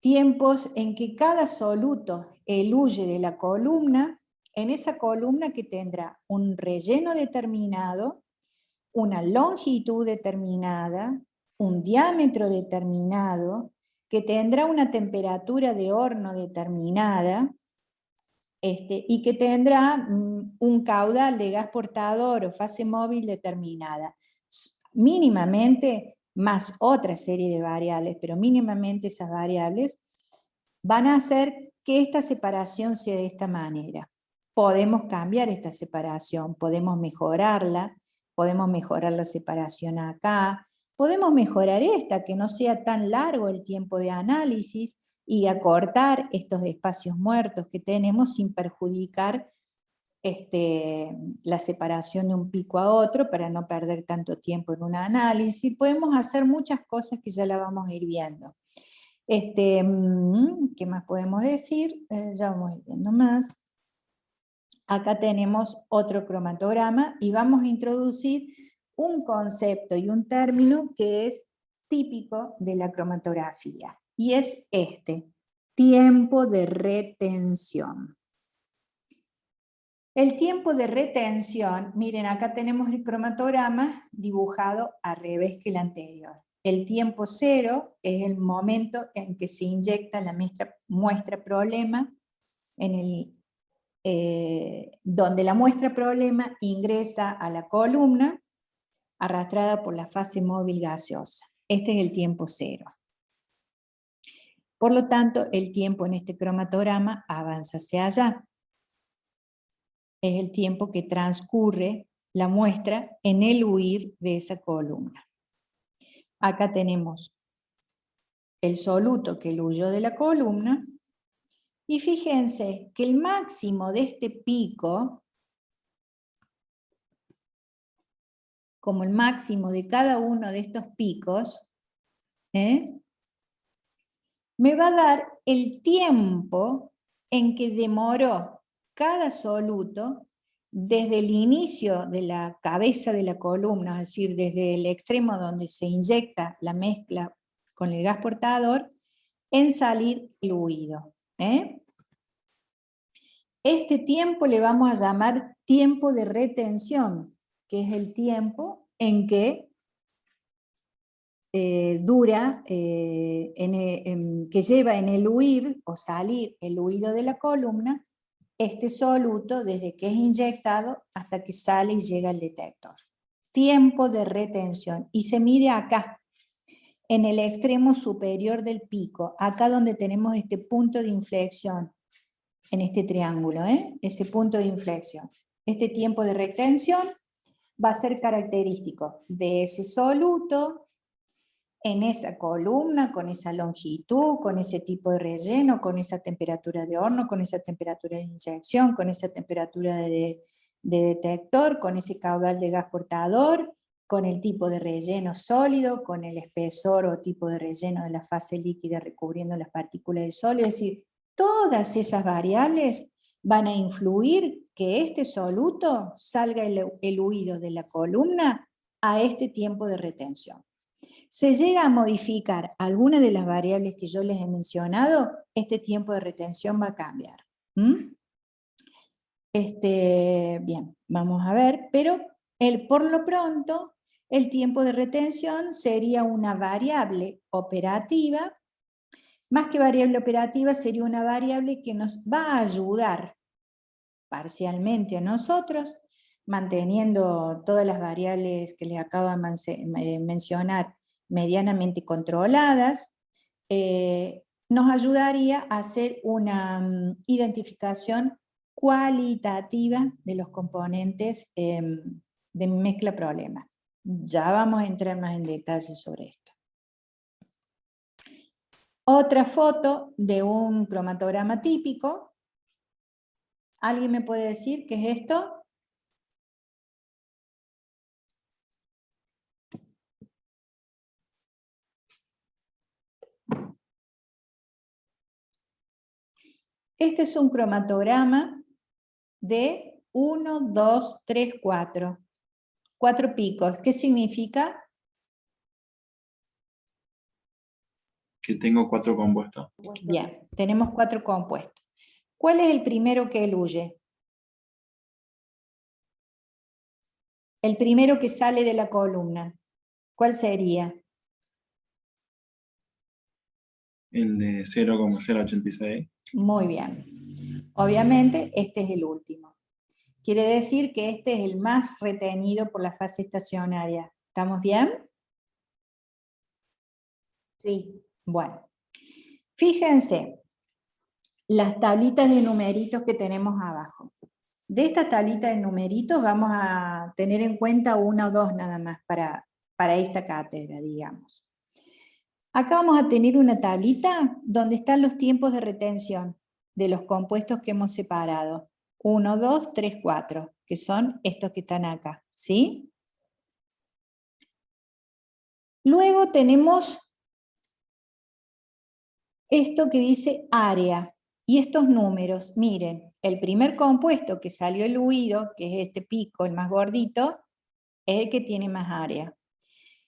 Speaker 1: en que cada soluto eluye de la columna, en esa columna que tendrá un relleno determinado, una longitud determinada, un diámetro determinado, que tendrá una temperatura de horno determinada, y que tendrá un caudal de gas portador o fase móvil determinada. Mínimamente, más otra serie de variables, pero mínimamente esas variables van a hacer que esta separación sea de esta manera. Podemos cambiar esta separación, podemos mejorar la separación acá, podemos mejorar esta, que no sea tan largo el tiempo de análisis, y acortar estos espacios muertos que tenemos sin perjudicar la separación de un pico a otro para no perder tanto tiempo en un análisis. Podemos hacer muchas cosas que ya la vamos a ir viendo. ¿Qué más podemos decir? Ya vamos a ir viendo más. Acá tenemos otro cromatograma y vamos a introducir un concepto y un término que es típico de la cromatografía. Y es tiempo de retención. El tiempo de retención, miren, acá tenemos el cromatograma dibujado al revés que el anterior. El tiempo cero es el momento en que se inyecta la muestra problema, donde la muestra problema ingresa a la columna, arrastrada por la fase móvil gaseosa. Este es el tiempo cero. Por lo tanto, el tiempo en este cromatograma avanza hacia allá. Es el tiempo que transcurre la muestra en el huir de esa columna. Acá tenemos el soluto que huyó de la columna, y fíjense que el máximo de este pico, como el máximo de cada uno de estos picos, me va a dar el tiempo en que demoró cada soluto desde el inicio de la cabeza de la columna, es decir, desde el extremo donde se inyecta la mezcla con el gas portador, en salir fluido. Este tiempo le vamos a llamar tiempo de retención, que es el tiempo en que que lleva en el huir o salir el huido de la columna, este soluto desde que es inyectado hasta que sale y llega al detector. Tiempo de retención, y se mide acá, en el extremo superior del pico, acá donde tenemos este punto de inflexión, en este triángulo, ese punto de inflexión. Este tiempo de retención va a ser característico de ese soluto, en esa columna, con esa longitud, con ese tipo de relleno, con esa temperatura de horno, con esa temperatura de inyección, con esa temperatura de detector, con ese caudal de gas portador, con el tipo de relleno sólido, con el espesor o tipo de relleno de la fase líquida recubriendo las partículas de sólido. Es decir, todas esas variables van a influir que este soluto salga el huido de la columna a este tiempo de retención. Se llega a modificar alguna de las variables que yo les he mencionado, este tiempo de retención va a cambiar. Bien, vamos a ver, pero por lo pronto, el tiempo de retención sería una variable operativa Más que variable operativa, sería una variable que nos va a ayudar parcialmente a nosotros, manteniendo todas las variables que les acabo de mencionar medianamente controladas, nos ayudaría a hacer una identificación cualitativa de los componentes de mi mezcla problema. Ya vamos a entrar más en detalle sobre esto. Otra foto de un cromatograma típico. ¿Alguien me puede decir qué es esto? Este es un cromatograma de 1, 2, 3, 4. 4 picos. ¿Qué significa?
Speaker 3: Que tengo 4 compuestos.
Speaker 1: Bien, tenemos 4 compuestos. ¿Cuál es el primero que eluye? El primero que sale de la columna. ¿Cuál sería?
Speaker 3: El de 0,086.
Speaker 1: Muy bien. Obviamente, este es el último. Quiere decir que este es el más retenido por la fase estacionaria. ¿Estamos bien?
Speaker 2: Sí.
Speaker 1: Bueno. Fíjense, las tablitas de numeritos que tenemos abajo. De estas tablitas de numeritos vamos a tener en cuenta una o dos nada más para esta cátedra, digamos. Acá vamos a tener una tablita donde están los tiempos de retención de los compuestos que hemos separado. 1, 2, 3, 4, que son estos que están acá, ¿sí? Luego tenemos esto que dice área, y estos números, miren, el primer compuesto que salió eluido, que es este pico, el más gordito, es el que tiene más área.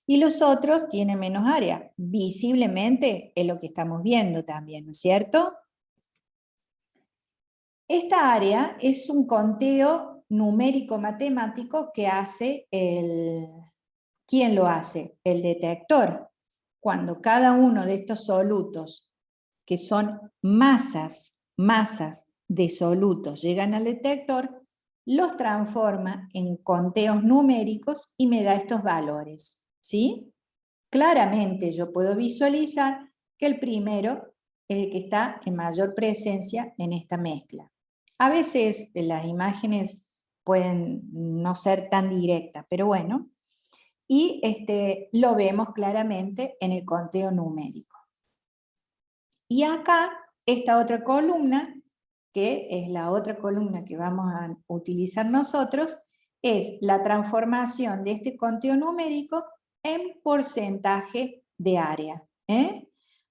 Speaker 1: Y los otros tienen menos área. Visiblemente es lo que estamos viendo también, ¿no es cierto? Esta área es un conteo numérico matemático que hace ¿quién lo hace? El detector. Cuando cada uno de estos solutos, que son masas de solutos, llegan al detector, los transforma en conteos numéricos y me da estos valores, ¿sí? Claramente yo puedo visualizar que el primero es el que está en mayor presencia en esta mezcla. A veces las imágenes pueden no ser tan directas, pero bueno, y lo vemos claramente en el conteo numérico. Y acá, esta otra columna, que es la otra columna que vamos a utilizar nosotros, es la transformación de este conteo numérico en porcentaje de área.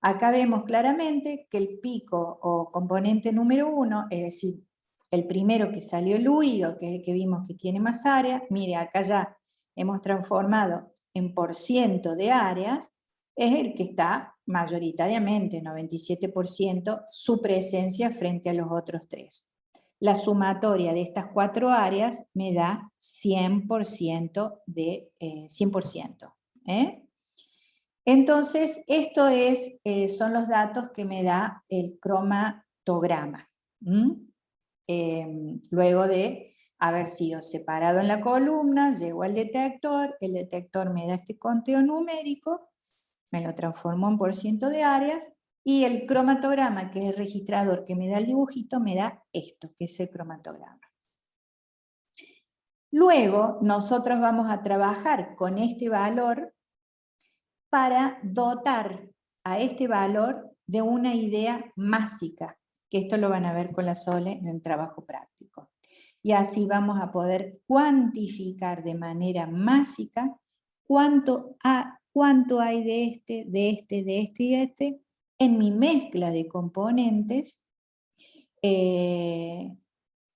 Speaker 1: Acá vemos claramente que el pico o componente número 1, es decir, el primero que salió eluido, que es el que vimos que tiene más área, mire, acá ya hemos transformado en % de áreas, es el que está mayoritariamente, 97%, su presencia frente a los otros tres. La sumatoria de estas 4 áreas me da 100% de 100%. Entonces, esto son los datos que me da el cromatograma. Luego de haber sido separado en la columna, llego al detector, el detector me da este conteo numérico, me lo transformo en % de áreas, y el cromatograma, que es el registrador que me da el dibujito, me da esto, que es el cromatograma. Luego, nosotros vamos a trabajar con este valor para dotar a este valor de una idea másica, que esto lo van a ver con la Sole en el trabajo práctico. Y así vamos a poder cuantificar de manera másica cuánto hay de este y este en mi mezcla de componentes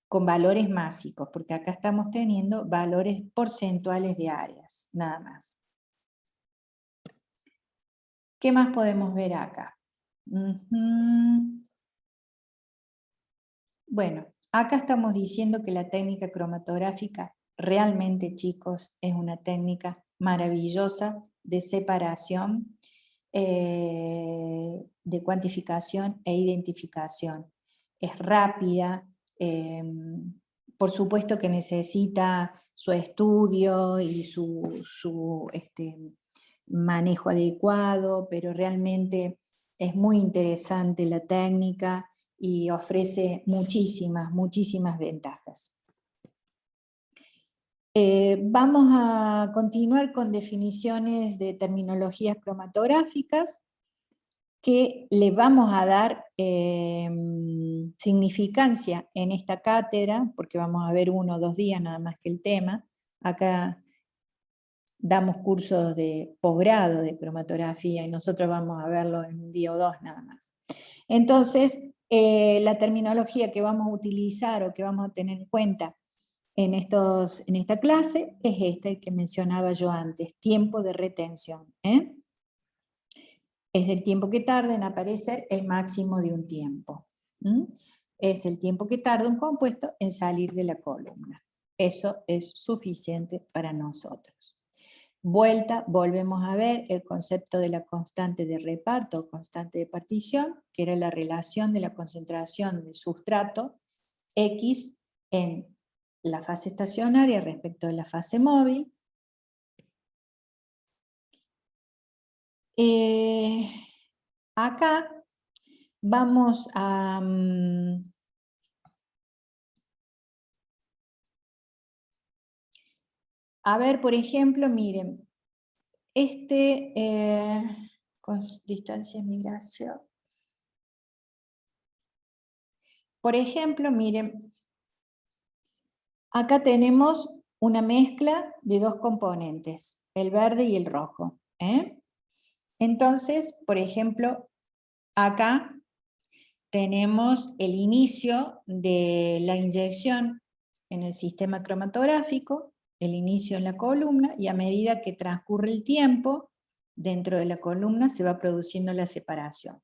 Speaker 1: con valores másicos, porque acá estamos teniendo valores porcentuales de áreas, nada más. ¿Qué más podemos ver acá? Bueno, acá estamos diciendo que la técnica cromatográfica realmente, chicos, es una técnica maravillosa de separación. de cuantificación e identificación. Es rápida, por supuesto que necesita su estudio y su manejo adecuado, pero realmente es muy interesante la técnica y ofrece muchísimas ventajas. Vamos a continuar con definiciones de terminologías cromatográficas que le vamos a dar significancia en esta cátedra, porque vamos a ver 1 o 2 días nada más que el tema. Acá damos cursos de posgrado de cromatografía y nosotros vamos a verlo en 1 día o 2 nada más. Entonces, la terminología que vamos a utilizar o que vamos a tener en cuenta en esta clase es esta que mencionaba yo antes, tiempo de retención. Es el tiempo que tarda en aparecer el máximo de un tiempo. Es el tiempo que tarda un compuesto en salir de la columna. Eso es suficiente para nosotros. Volvemos a ver el concepto de la constante de reparto o constante de partición, que era la relación de la concentración del sustrato X en la fase estacionaria respecto de la fase móvil. Acá vamos a ver, por ejemplo, miren, con distancia de migración. Por ejemplo, miren, acá tenemos una mezcla de 2 componentes, el verde y el rojo. Entonces, por ejemplo, acá tenemos el inicio de la inyección en el sistema cromatográfico, el inicio en la columna, y a medida que transcurre el tiempo, dentro de la columna se va produciendo la separación.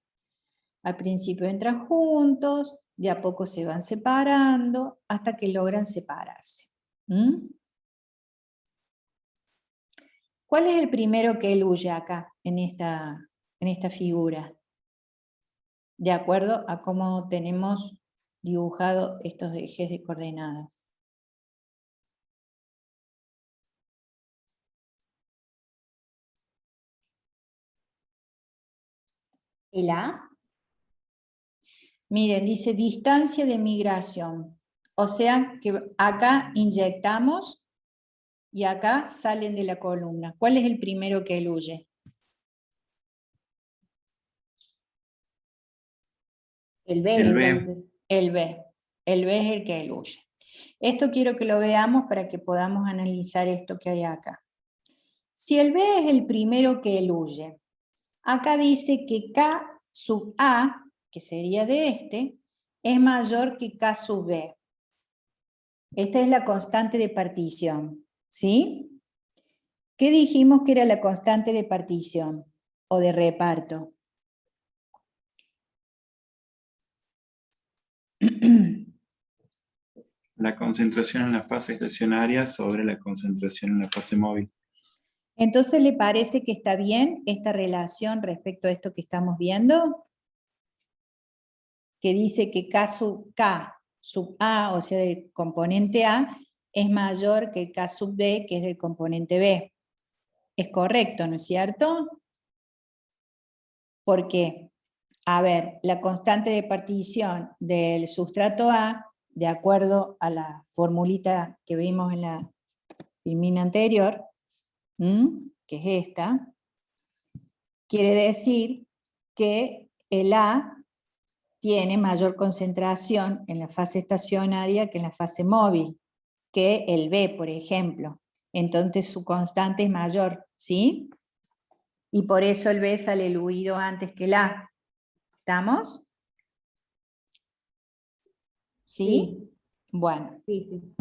Speaker 1: Al principio entran juntos, de a poco se van separando, hasta que logran separarse. ¿Cuál es el primero que eluye acá, en esta figura? De acuerdo a cómo tenemos dibujado estos ejes de coordenadas.
Speaker 4: ¿El A?
Speaker 1: Miren, dice distancia de migración. O sea que acá inyectamos y acá salen de la columna. ¿Cuál es el primero que eluye?
Speaker 4: El B,
Speaker 3: El B.
Speaker 4: entonces.
Speaker 1: El B. El B es el que eluye. Esto quiero que lo veamos para que podamos analizar esto que hay acá. Si el B es el primero que eluye, acá dice que K sub A, que sería de es mayor que K sub B. Esta es la constante de partición, ¿sí? ¿Qué dijimos que era la constante de partición o de reparto?
Speaker 3: La concentración en la fase estacionaria sobre la concentración en la fase móvil.
Speaker 1: Entonces, ¿le parece que está bien esta relación respecto a esto que estamos viendo? Que dice que K sub A, o sea, del componente A, es mayor que K sub B, que es del componente B. Es correcto, ¿no es cierto? ¿Por qué? A ver, la constante de partición del sustrato A, de acuerdo a la formulita que vimos en la filmina anterior, que es esta, quiere decir que el A tiene mayor concentración en la fase estacionaria que en la fase móvil, que el B, por ejemplo. Entonces su constante es mayor, ¿sí? Y por eso el B sale eluido antes que el A. ¿Estamos? ¿Sí? Bueno.
Speaker 4: Sí, sí.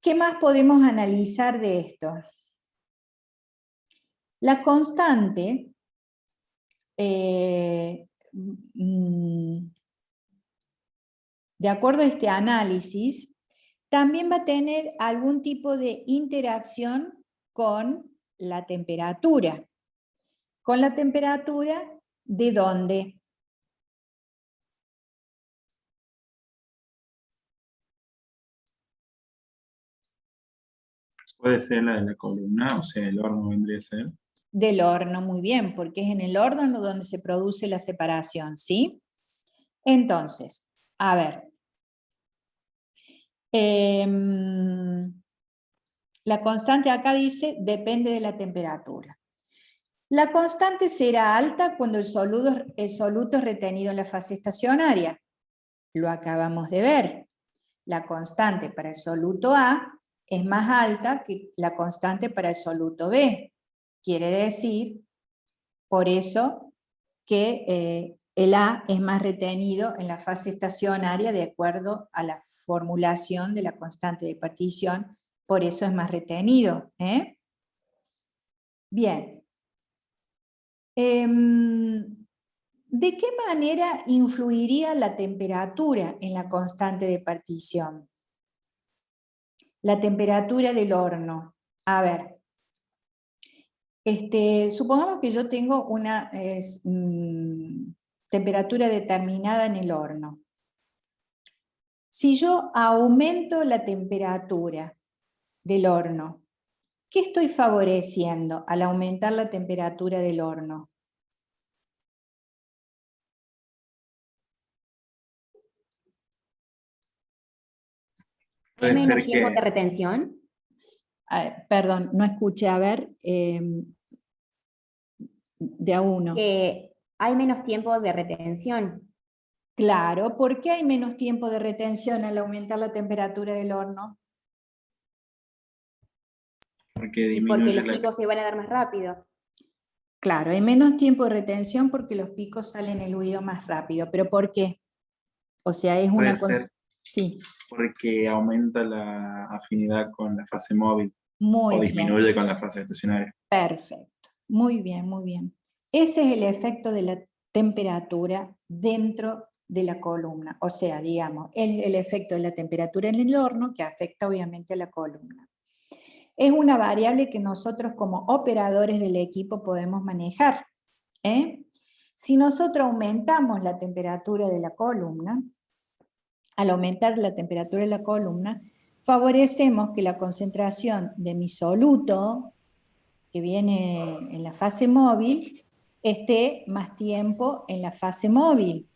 Speaker 1: ¿Qué más podemos analizar de esto? La constante, de acuerdo a este análisis, también va a tener algún tipo de interacción con la temperatura. con la temperatura de ¿dónde?
Speaker 3: Puede ser la de la columna, o sea, el horno vendría a ser.
Speaker 1: Del horno, muy bien, porque es en el horno donde se produce la separación, ¿sí? Entonces, a ver. La constante acá dice, depende de la temperatura. La constante será alta cuando el soluto es retenido en la fase estacionaria. Lo acabamos de ver. La constante para el soluto A es más alta que la constante para el soluto B. Quiere decir, por eso, que el A es más retenido en la fase estacionaria de acuerdo a la formulación de la constante de partición, por eso es más retenido. Bien. ¿De qué manera influiría la temperatura en la constante de partición? La temperatura del horno. A ver, supongamos que yo tengo una temperatura determinada en el horno. Si yo aumento la temperatura del horno, ¿qué estoy favoreciendo al aumentar la temperatura del horno?
Speaker 3: Puede
Speaker 4: ¿Menos
Speaker 3: ser
Speaker 4: tiempo
Speaker 3: que
Speaker 4: de retención?
Speaker 1: Perdón, no escuché, a ver, de a uno.
Speaker 4: Que hay menos tiempo de retención.
Speaker 1: Claro, ¿por qué hay menos tiempo de retención al aumentar la temperatura del horno?
Speaker 3: porque
Speaker 4: Y porque
Speaker 3: disminuye
Speaker 4: los
Speaker 3: la...
Speaker 4: picos se van a dar más rápido.
Speaker 1: Claro, hay menos tiempo de retención porque los picos salen eluidos más rápido. ¿Pero por qué? O sea, es
Speaker 3: Puede
Speaker 1: una cosa...
Speaker 3: ser
Speaker 1: Sí,
Speaker 3: porque aumenta la afinidad con la fase móvil
Speaker 1: muy
Speaker 3: o
Speaker 1: bien,
Speaker 3: disminuye con la fase estacionaria.
Speaker 1: perfecto. Muy bien, muy bien. Ese es el efecto de la temperatura dentro de la columna. O sea, digamos, el efecto de la temperatura en el horno que afecta obviamente a la columna. Es una variable que nosotros como operadores del equipo podemos manejar. Si nosotros aumentamos la temperatura de la columna, al aumentar la temperatura de la columna, favorecemos que la concentración de mi soluto, que viene en la fase móvil, esté más tiempo en la fase móvil.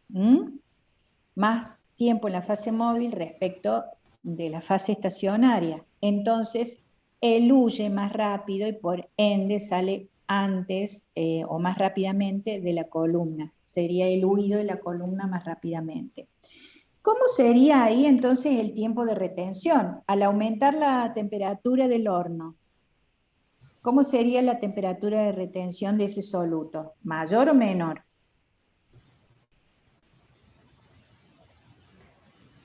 Speaker 1: Más tiempo en la fase móvil respecto de la fase estacionaria. Entonces, eluye más rápido y por ende sale antes o más rápidamente de la columna. Sería el huido de la columna más rápidamente. ¿Cómo sería ahí entonces el tiempo de retención? Al aumentar la temperatura del horno, ¿cómo sería la temperatura de retención de ese soluto? ¿Mayor o menor?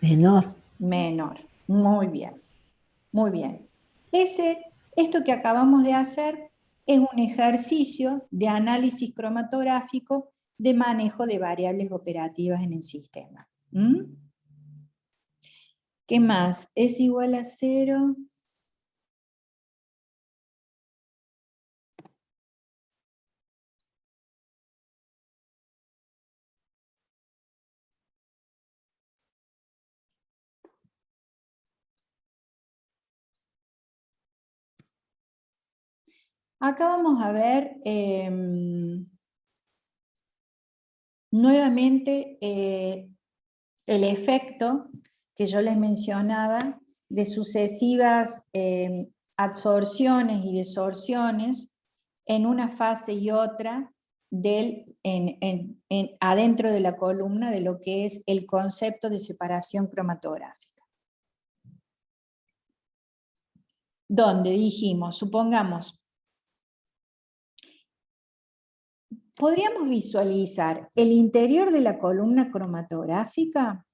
Speaker 5: Menor.
Speaker 1: Menor. Muy bien. Muy bien. Esto que acabamos de hacer es un ejercicio de análisis cromatográfico de manejo de variables operativas en el sistema. ¿Qué más? ¿Es igual a 0? Acá vamos a ver nuevamente el efecto que yo les mencionaba de sucesivas absorciones y desorciones en una fase y otra adentro de la columna de lo que es el concepto de separación cromatográfica. Donde dijimos, supongamos, podríamos visualizar el interior de la columna cromatográfica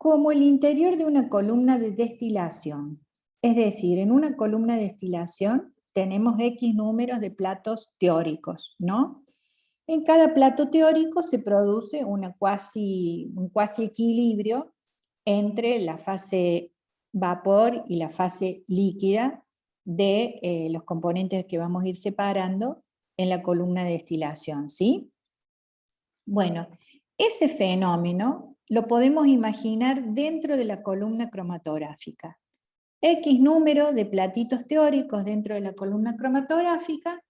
Speaker 1: como el interior de una columna de destilación. Es decir, en una columna de destilación tenemos X números de platos teóricos, ¿no? En cada plato teórico se produce un cuasi equilibrio entre la fase vapor y la fase líquida de los componentes que vamos a ir separando en la columna de destilación, ¿sí? Bueno, ese fenómeno lo podemos imaginar dentro de la columna cromatográfica. X número de platitos teóricos dentro de la columna cromatográfica,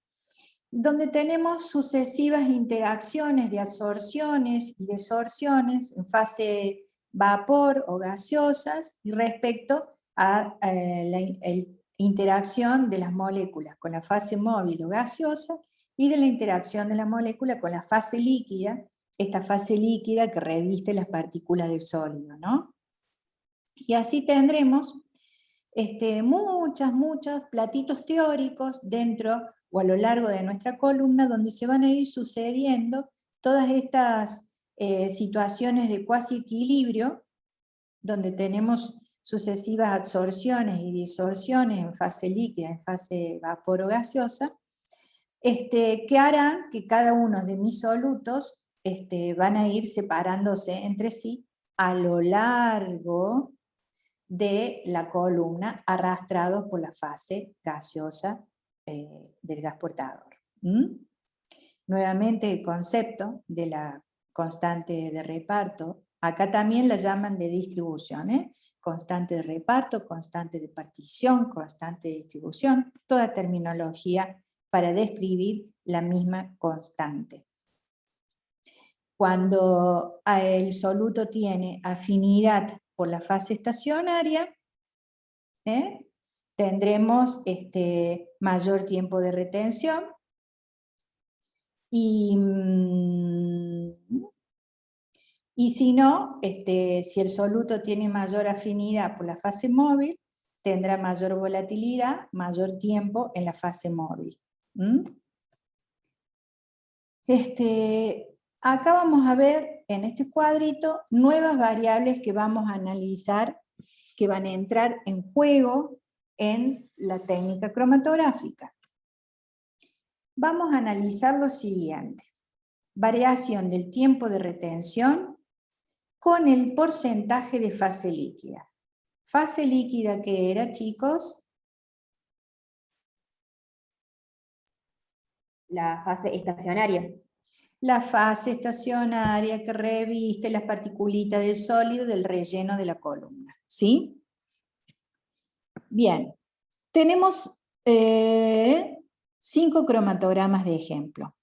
Speaker 1: donde tenemos sucesivas interacciones de absorciones y desorciones en fase vapor o gaseosas y respecto a la interacción de las moléculas con la fase móvil o gaseosa y de la interacción de la molécula con la fase líquida, esta fase líquida que reviste las partículas del sólido, ¿no? Y así tendremos muchos platitos teóricos dentro o a lo largo de nuestra columna, donde se van a ir sucediendo todas estas situaciones de cuasi equilibrio, donde tenemos sucesivas absorciones y disorciones en fase líquida, en fase vapor o gaseosa, que harán que cada uno de mis solutos van a ir separándose entre sí a lo largo de la columna, arrastrados por la fase gaseosa del gas portador. Nuevamente el concepto de la constante de reparto, acá también la llaman de distribución, constante de reparto, constante de partición, constante de distribución, toda terminología para describir la misma constante. Cuando el soluto tiene afinidad por la fase estacionaria, tendremos mayor tiempo de retención, y si no, si el soluto tiene mayor afinidad por la fase móvil, tendrá mayor volatilidad, mayor tiempo en la fase móvil. Acá vamos a ver en este cuadrito nuevas variables que vamos a analizar, que van a entrar en juego en la técnica cromatográfica. Vamos a analizar lo siguiente: variación del tiempo de retención con el porcentaje de fase líquida. ¿Fase líquida qué era, chicos?
Speaker 4: La fase estacionaria.
Speaker 1: La fase estacionaria que reviste las partículitas del sólido del relleno de la columna, ¿sí? Bien, tenemos 5 cromatogramas de ejemplo.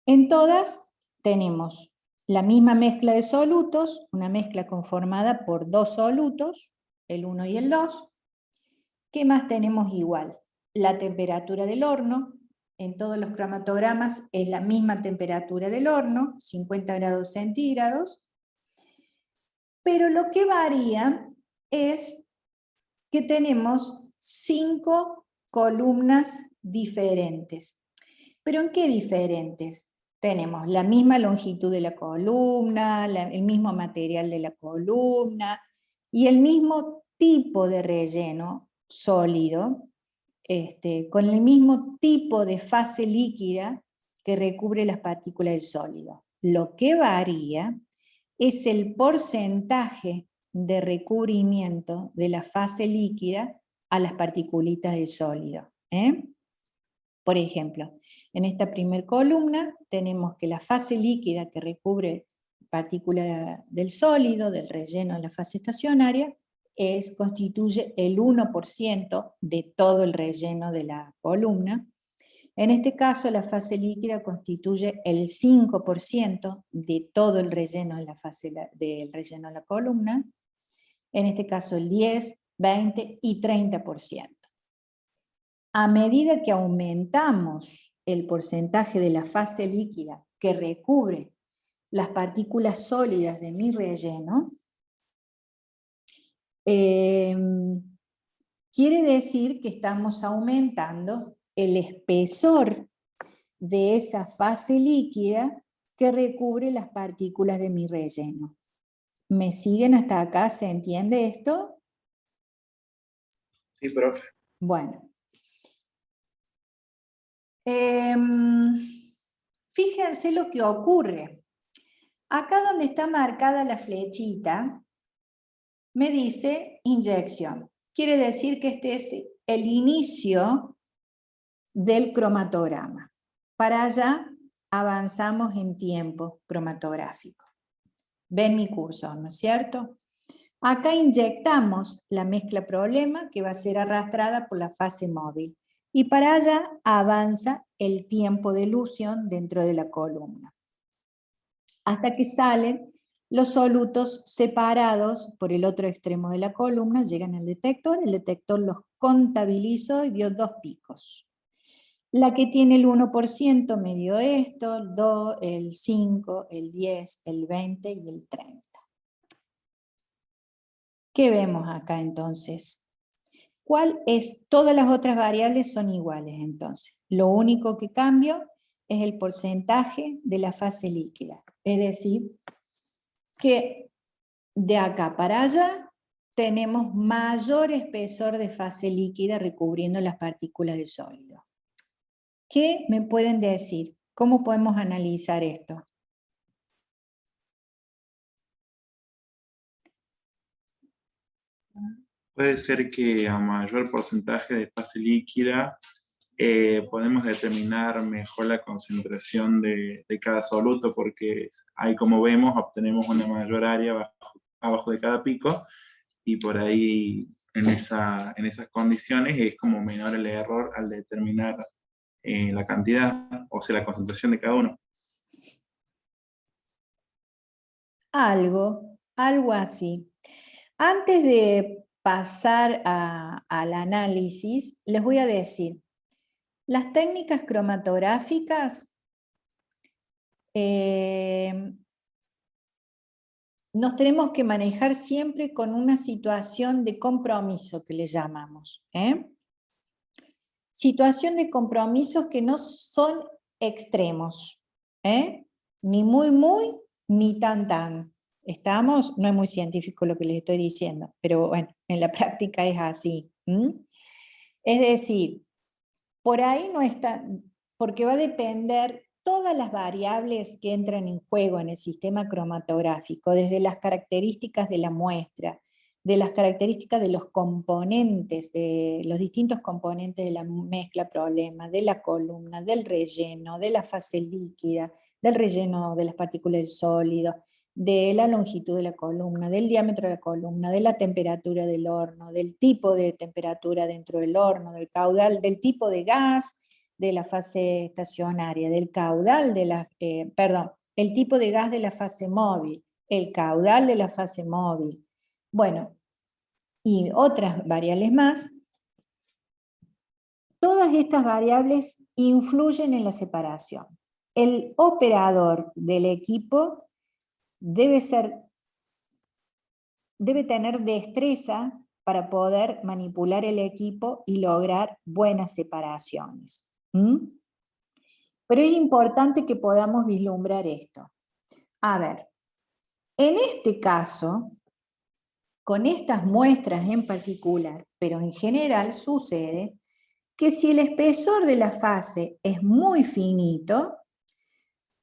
Speaker 1: En todas tenemos la misma mezcla de solutos, una mezcla conformada por 2 solutos, el 1 y el 2. ¿Qué más tenemos igual? La temperatura del horno. En todos los cromatogramas es la misma temperatura del horno, 50 grados centígrados, pero lo que varía es que tenemos 5 columnas diferentes. ¿Pero en qué diferentes? Tenemos la misma longitud de la columna, el mismo material de la columna, y el mismo tipo de relleno sólido, con el mismo tipo de fase líquida que recubre las partículas del sólido. Lo que varía es el porcentaje de recubrimiento de la fase líquida a las partículitas del sólido. Por ejemplo, en esta primer columna tenemos que la fase líquida que recubre partículas del sólido, del relleno de la fase estacionaria, constituye el 1% de todo el relleno de la columna. En este caso, la fase líquida constituye el 5% de todo el relleno de del relleno de la columna. En este caso, el 10, 20 y 30%. A medida que aumentamos el porcentaje de la fase líquida que recubre las partículas sólidas de mi relleno, quiere decir que estamos aumentando el espesor de esa fase líquida que recubre las partículas de mi relleno. ¿Me siguen hasta acá? ¿Se entiende esto?
Speaker 3: Sí, profe.
Speaker 1: Bueno. Fíjense lo que ocurre. Acá donde está marcada la flechita, me dice inyección. Quiere decir que este es el inicio del cromatograma. Para allá avanzamos en tiempo cromatográfico. Ven mi curso, ¿no es cierto? Acá inyectamos la mezcla problema que va a ser arrastrada por la fase móvil. Y para allá avanza el tiempo de elución dentro de la columna. Hasta que salen los solutos separados por el otro extremo de la columna, llegan al detector, el detector los contabilizó y vio 2 picos. La que tiene el 1% me dio esto, el 2, el 5, el 10, el 20 y el 30. ¿Qué vemos acá entonces? Todas las otras variables son iguales entonces. Lo único que cambio es el porcentaje de la fase líquida. Es decir, que de acá para allá tenemos mayor espesor de fase líquida recubriendo las partículas del sólido. ¿Qué me pueden decir? ¿Cómo podemos analizar esto?
Speaker 3: Puede ser que a mayor porcentaje de fase líquida podemos determinar mejor la concentración de cada soluto, porque ahí, como vemos, obtenemos una mayor área abajo de cada pico, y por ahí en esas condiciones es como menor el error al determinar la cantidad, o sea, la concentración de cada uno.
Speaker 1: Algo así. Antes de pasar al análisis, les voy a decir, las técnicas cromatográficas nos tenemos que manejar siempre con una situación de compromiso que le llamamos. Situación de compromisos que no son extremos, ni muy, ni tan. ¿Estamos? No es muy científico lo que les estoy diciendo, pero bueno, en la práctica es así. Es decir, por ahí no está, porque va a depender todas las variables que entran en juego en el sistema cromatográfico, desde las características de la muestra, de las características de los componentes, de los distintos componentes de la mezcla problema, de la columna, del relleno, de la fase líquida, del relleno de las partículas del sólido, de la longitud de la columna, del diámetro de la columna, de la temperatura del horno, del tipo de temperatura dentro del horno, del caudal, del tipo de gas, de la fase estacionaria, del caudal de la, el tipo de gas de la fase móvil, el caudal de la fase móvil, bueno, y otras variables más. Todas estas variables influyen en la separación. El operador del equipo debe tener destreza para poder manipular el equipo y lograr buenas separaciones. Pero es importante que podamos vislumbrar esto. A ver, en este caso, con estas muestras en particular, pero en general sucede que si el espesor de la fase es muy finito,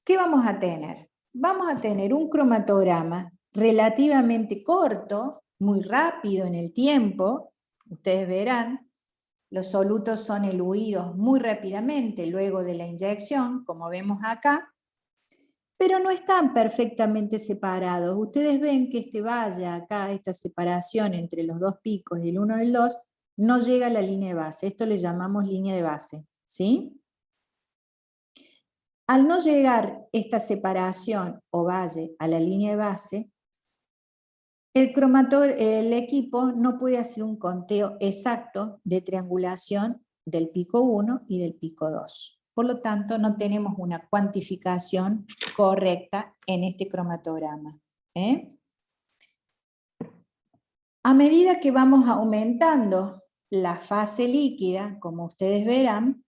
Speaker 1: ¿qué vamos a tener? Vamos a tener un cromatograma relativamente corto, muy rápido en el tiempo. Ustedes verán, los solutos son eluidos muy rápidamente luego de la inyección, como vemos acá, pero no están perfectamente separados. Ustedes ven que este valle acá, esta separación entre los 2 picos, el 1 y el 2, no llega a la línea de base. Esto le llamamos línea de base, ¿sí? Al no llegar esta separación o valle a la línea de base, el equipo no puede hacer un conteo exacto de triangulación del pico 1 y del pico 2. Por lo tanto, no tenemos una cuantificación correcta en este cromatograma. A medida que vamos aumentando la fase líquida, como ustedes verán,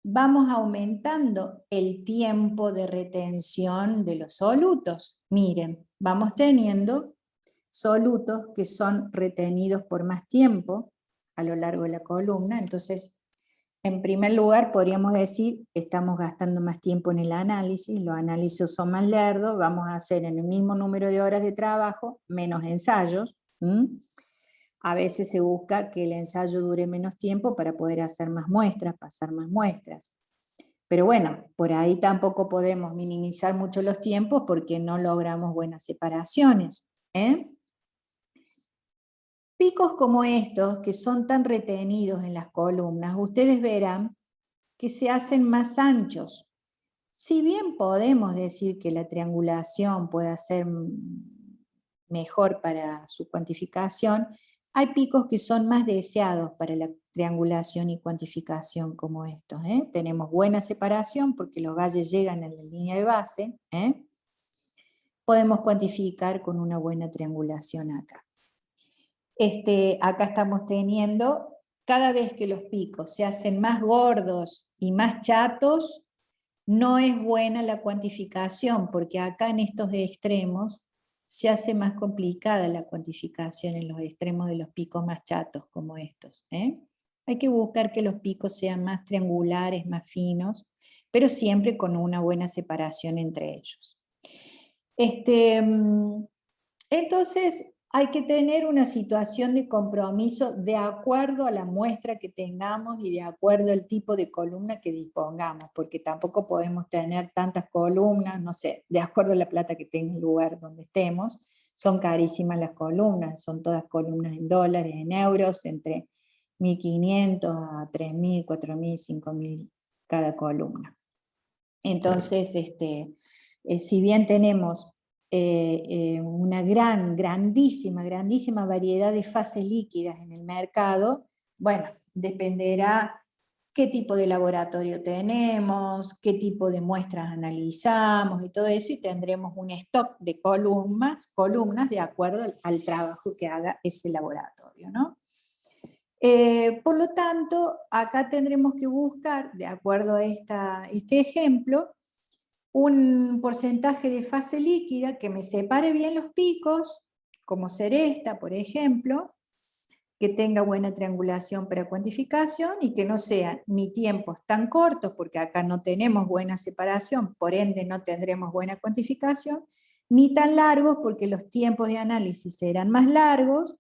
Speaker 1: vamos aumentando el tiempo de retención de los solutos. Miren, vamos teniendo solutos que son retenidos por más tiempo a lo largo de la columna. Entonces, en primer lugar, podríamos decir, estamos gastando más tiempo en el análisis, los análisis son más lerdos, vamos a hacer en el mismo número de horas de trabajo, menos ensayos. A veces se busca que el ensayo dure menos tiempo para poder hacer más muestras, pasar más muestras. Pero bueno, por ahí tampoco podemos minimizar mucho los tiempos porque no logramos buenas separaciones. Picos como estos, que son tan retenidos en las columnas, ustedes verán que se hacen más anchos. Si bien podemos decir que la triangulación puede ser mejor para su cuantificación, hay picos que son más deseados para la triangulación y cuantificación como estos. Tenemos buena separación porque los valles llegan a la línea de base. Podemos cuantificar con una buena triangulación acá. Acá estamos teniendo, cada vez que los picos se hacen más gordos y más chatos, no es buena la cuantificación, porque acá en estos extremos se hace más complicada la cuantificación en los extremos de los picos más chatos como estos. Hay que buscar que los picos sean más triangulares, más finos, pero siempre con una buena separación entre ellos. Entonces, hay que tener una situación de compromiso de acuerdo a la muestra que tengamos y de acuerdo al tipo de columna que dispongamos, porque tampoco podemos tener tantas columnas, no sé, de acuerdo a la plata que tenga el lugar donde estemos. Son carísimas las columnas, son todas columnas en dólares, en euros, entre 1.500 a 3.000, 4.000, 5.000 cada columna. Entonces, si bien tenemos una grandísima variedad de fases líquidas en el mercado, bueno, dependerá qué tipo de laboratorio tenemos, qué tipo de muestras analizamos y todo eso, y tendremos un stock de columnas de acuerdo al trabajo que haga ese laboratorio, ¿no? Por lo tanto, acá tendremos que buscar, de acuerdo a este ejemplo, un porcentaje de fase líquida que me separe bien los picos, como ser esta, por ejemplo, que tenga buena triangulación para cuantificación y que no sean ni tiempos tan cortos, porque acá no tenemos buena separación, por ende no tendremos buena cuantificación, ni tan largos, porque los tiempos de análisis serán más largos,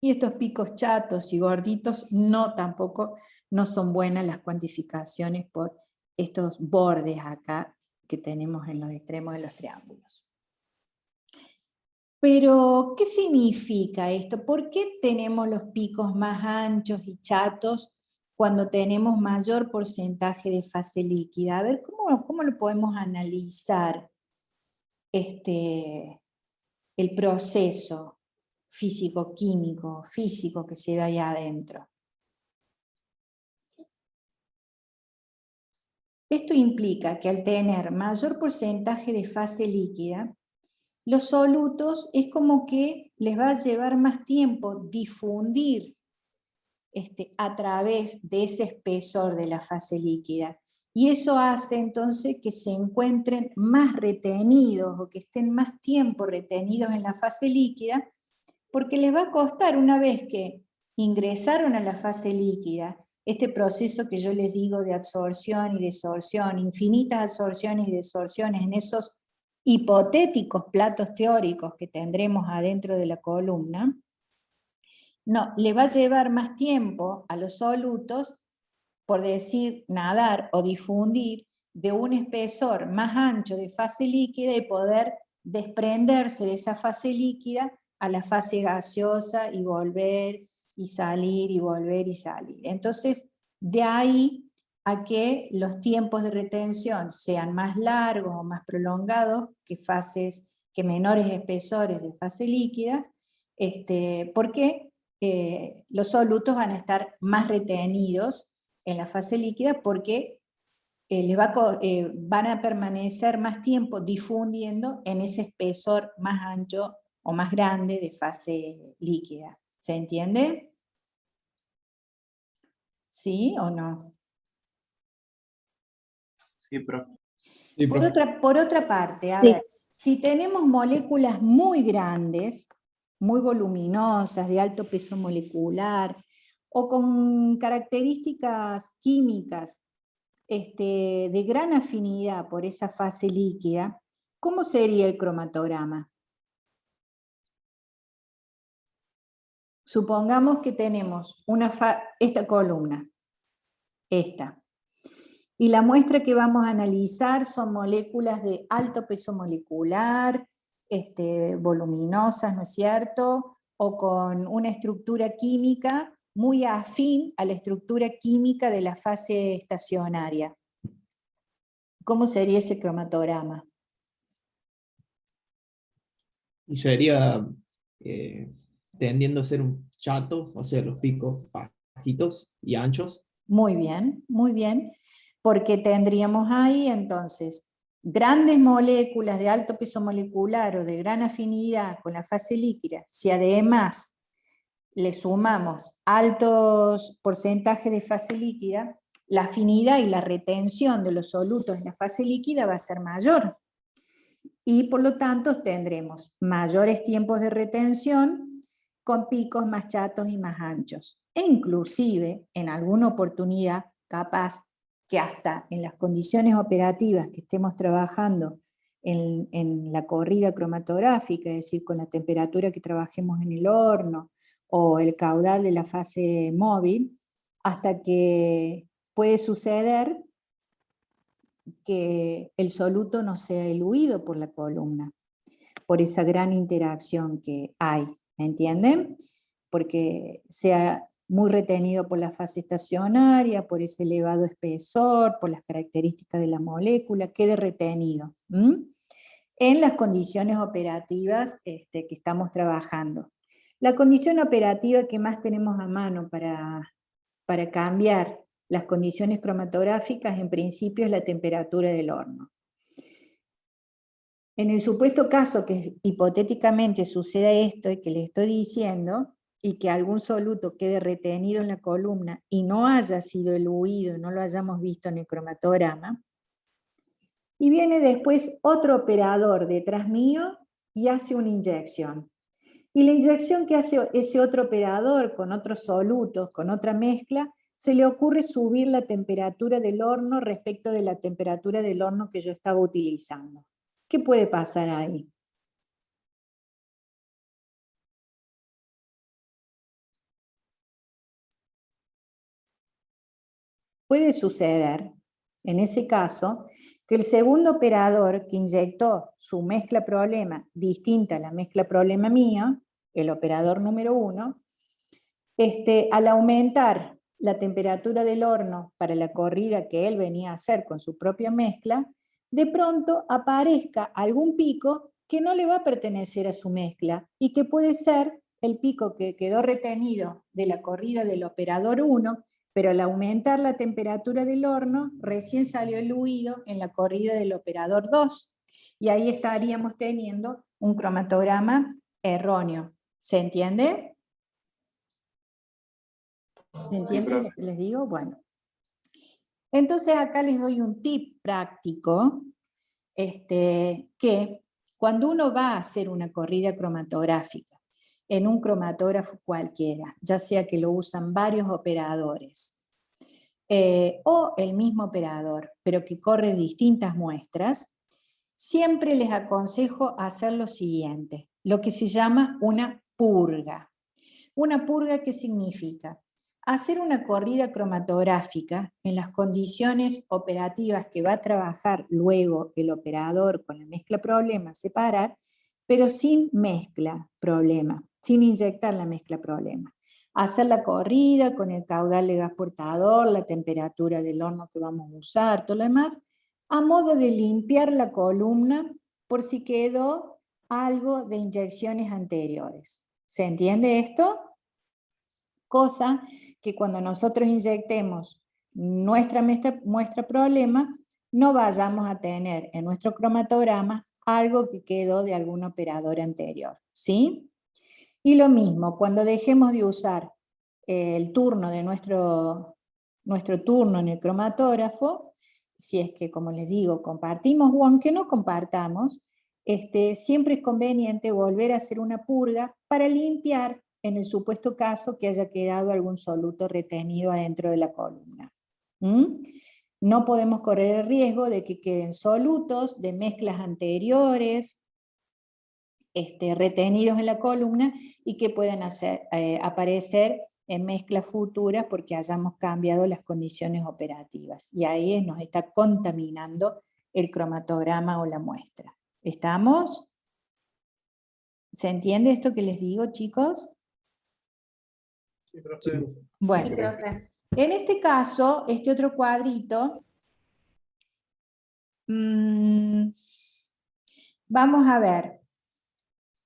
Speaker 1: y estos picos chatos y gorditos tampoco no son buenas las cuantificaciones por estos bordes acá que tenemos en los extremos de los triángulos. Pero, ¿qué significa esto? ¿Por qué tenemos los picos más anchos y chatos cuando tenemos mayor porcentaje de fase líquida? A ver, ¿cómo lo podemos analizar el proceso físico-químico, físico que se da ahí adentro? Esto implica que al tener mayor porcentaje de fase líquida, los solutos es como que les va a llevar más tiempo difundir a través de ese espesor de la fase líquida. Y eso hace entonces que se encuentren más retenidos o que estén más tiempo retenidos en la fase líquida, porque les va a costar, una vez que ingresaron a la fase líquida, este proceso que yo les digo de absorción y desorción, infinitas absorciones y desorciones en esos hipotéticos platos teóricos que tendremos adentro de la columna, no, le va a llevar más tiempo a los solutos, por decir nadar o difundir, de un espesor más ancho de fase líquida y poder desprenderse de esa fase líquida a la fase gaseosa y volver y salir y volver y salir. Entonces, de ahí a que los tiempos de retención sean más largos o más prolongados que menores espesores de fase líquidas, porque los solutos van a estar más retenidos en la fase líquida porque van a permanecer más tiempo difundiendo en ese espesor más ancho o más grande de fase líquida. ¿Se entiende? ¿Sí o no?
Speaker 3: Sí, profe.
Speaker 5: Sí, profe.
Speaker 1: Por otra parte, a
Speaker 2: Sí.
Speaker 1: ver, si tenemos moléculas muy grandes, muy voluminosas, de alto peso molecular, o con características químicas de gran afinidad por esa fase líquida, ¿cómo sería el cromatograma? supongamos que tenemos esta columna, esta. Y la muestra que vamos a analizar son moléculas de alto peso molecular, voluminosas, ¿no es cierto? O con una estructura química muy afín a la estructura química de la fase estacionaria. ¿Cómo sería ese cromatograma?
Speaker 5: Y sería tendiendo a ser un chato, o sea, los picos bajitos y anchos.
Speaker 1: Muy bien, porque tendríamos ahí entonces grandes moléculas de alto peso molecular o de gran afinidad con la fase líquida. Si además le sumamos altos porcentajes de fase líquida, la afinidad y la retención de los solutos en la fase líquida va a ser mayor. Y por lo tanto tendremos mayores tiempos de retención con picos más chatos y más anchos. E inclusive, en alguna oportunidad, capaz que hasta en las condiciones operativas que estemos trabajando en la corrida cromatográfica, es decir, con la temperatura que trabajemos en el horno, o el caudal de la fase móvil, hasta que puede suceder que el soluto no sea eluido por la columna, por esa gran interacción que hay, ¿me entienden? Porque sea muy retenido por la fase estacionaria, por ese elevado espesor, por las características de la molécula, quede retenido en las condiciones operativas que estamos trabajando. La condición operativa que más tenemos a mano para cambiar las condiciones cromatográficas, en principio, es la temperatura del horno. En el supuesto caso que hipotéticamente suceda esto y que les estoy diciendo, y que algún soluto quede retenido en la columna y no haya sido eluido, no lo hayamos visto en el cromatograma, y viene después otro operador detrás mío y hace una inyección. Y la inyección que hace ese otro operador con otros solutos, con otra mezcla, se le ocurre subir la temperatura del horno respecto de la temperatura del horno que yo estaba utilizando. ¿Qué puede pasar ahí? Puede suceder, en ese caso, que el segundo operador que inyectó su mezcla problema distinta a la mezcla problema mía, el operador número 1, al aumentar la temperatura del horno para la corrida que él venía a hacer con su propia mezcla, de pronto aparezca algún pico que no le va a pertenecer a su mezcla y que puede ser el pico que quedó retenido de la corrida del operador 1, pero al aumentar la temperatura del horno, recién salió eluido en la corrida del operador 2. Y ahí estaríamos teniendo un cromatograma erróneo. ¿Se entiende? ¿Se entiende lo que les digo? Bueno. Entonces acá les doy un tip práctico, que cuando uno va a hacer una corrida cromatográfica en un cromatógrafo cualquiera, ya sea que lo usan varios operadores, o el mismo operador, pero que corre distintas muestras, siempre les aconsejo hacer lo siguiente, lo que se llama una purga. ¿Una purga qué significa? Hacer una corrida cromatográfica en las condiciones operativas que va a trabajar luego el operador con la mezcla problema, separar, pero sin mezcla problema, sin inyectar la mezcla problema. Hacer la corrida con el caudal de gas portador, la temperatura del horno que vamos a usar, todo lo demás, a modo de limpiar la columna por si quedó algo de inyecciones anteriores. ¿Se entiende esto? Cosa que cuando nosotros inyectemos nuestra muestra problema, no vayamos a tener en nuestro cromatograma algo que quedó de algún operador anterior, ¿sí? Y lo mismo, cuando dejemos de usar el turno de nuestro turno en el cromatógrafo, si es que, como les digo, compartimos o aunque no compartamos, siempre es conveniente volver a hacer una purga para limpiar en el supuesto caso que haya quedado algún soluto retenido adentro de la columna. No podemos correr el riesgo de que queden solutos de mezclas anteriores retenidos en la columna y que puedan aparecer en mezclas futuras porque hayamos cambiado las condiciones operativas. Y ahí nos está contaminando el cromatograma o la muestra. ¿Estamos? ¿Se entiende esto que les digo, chicos?
Speaker 3: Sí, profe.
Speaker 1: Bueno,
Speaker 4: Sí, profe.
Speaker 1: en este caso, este otro cuadrito, vamos a ver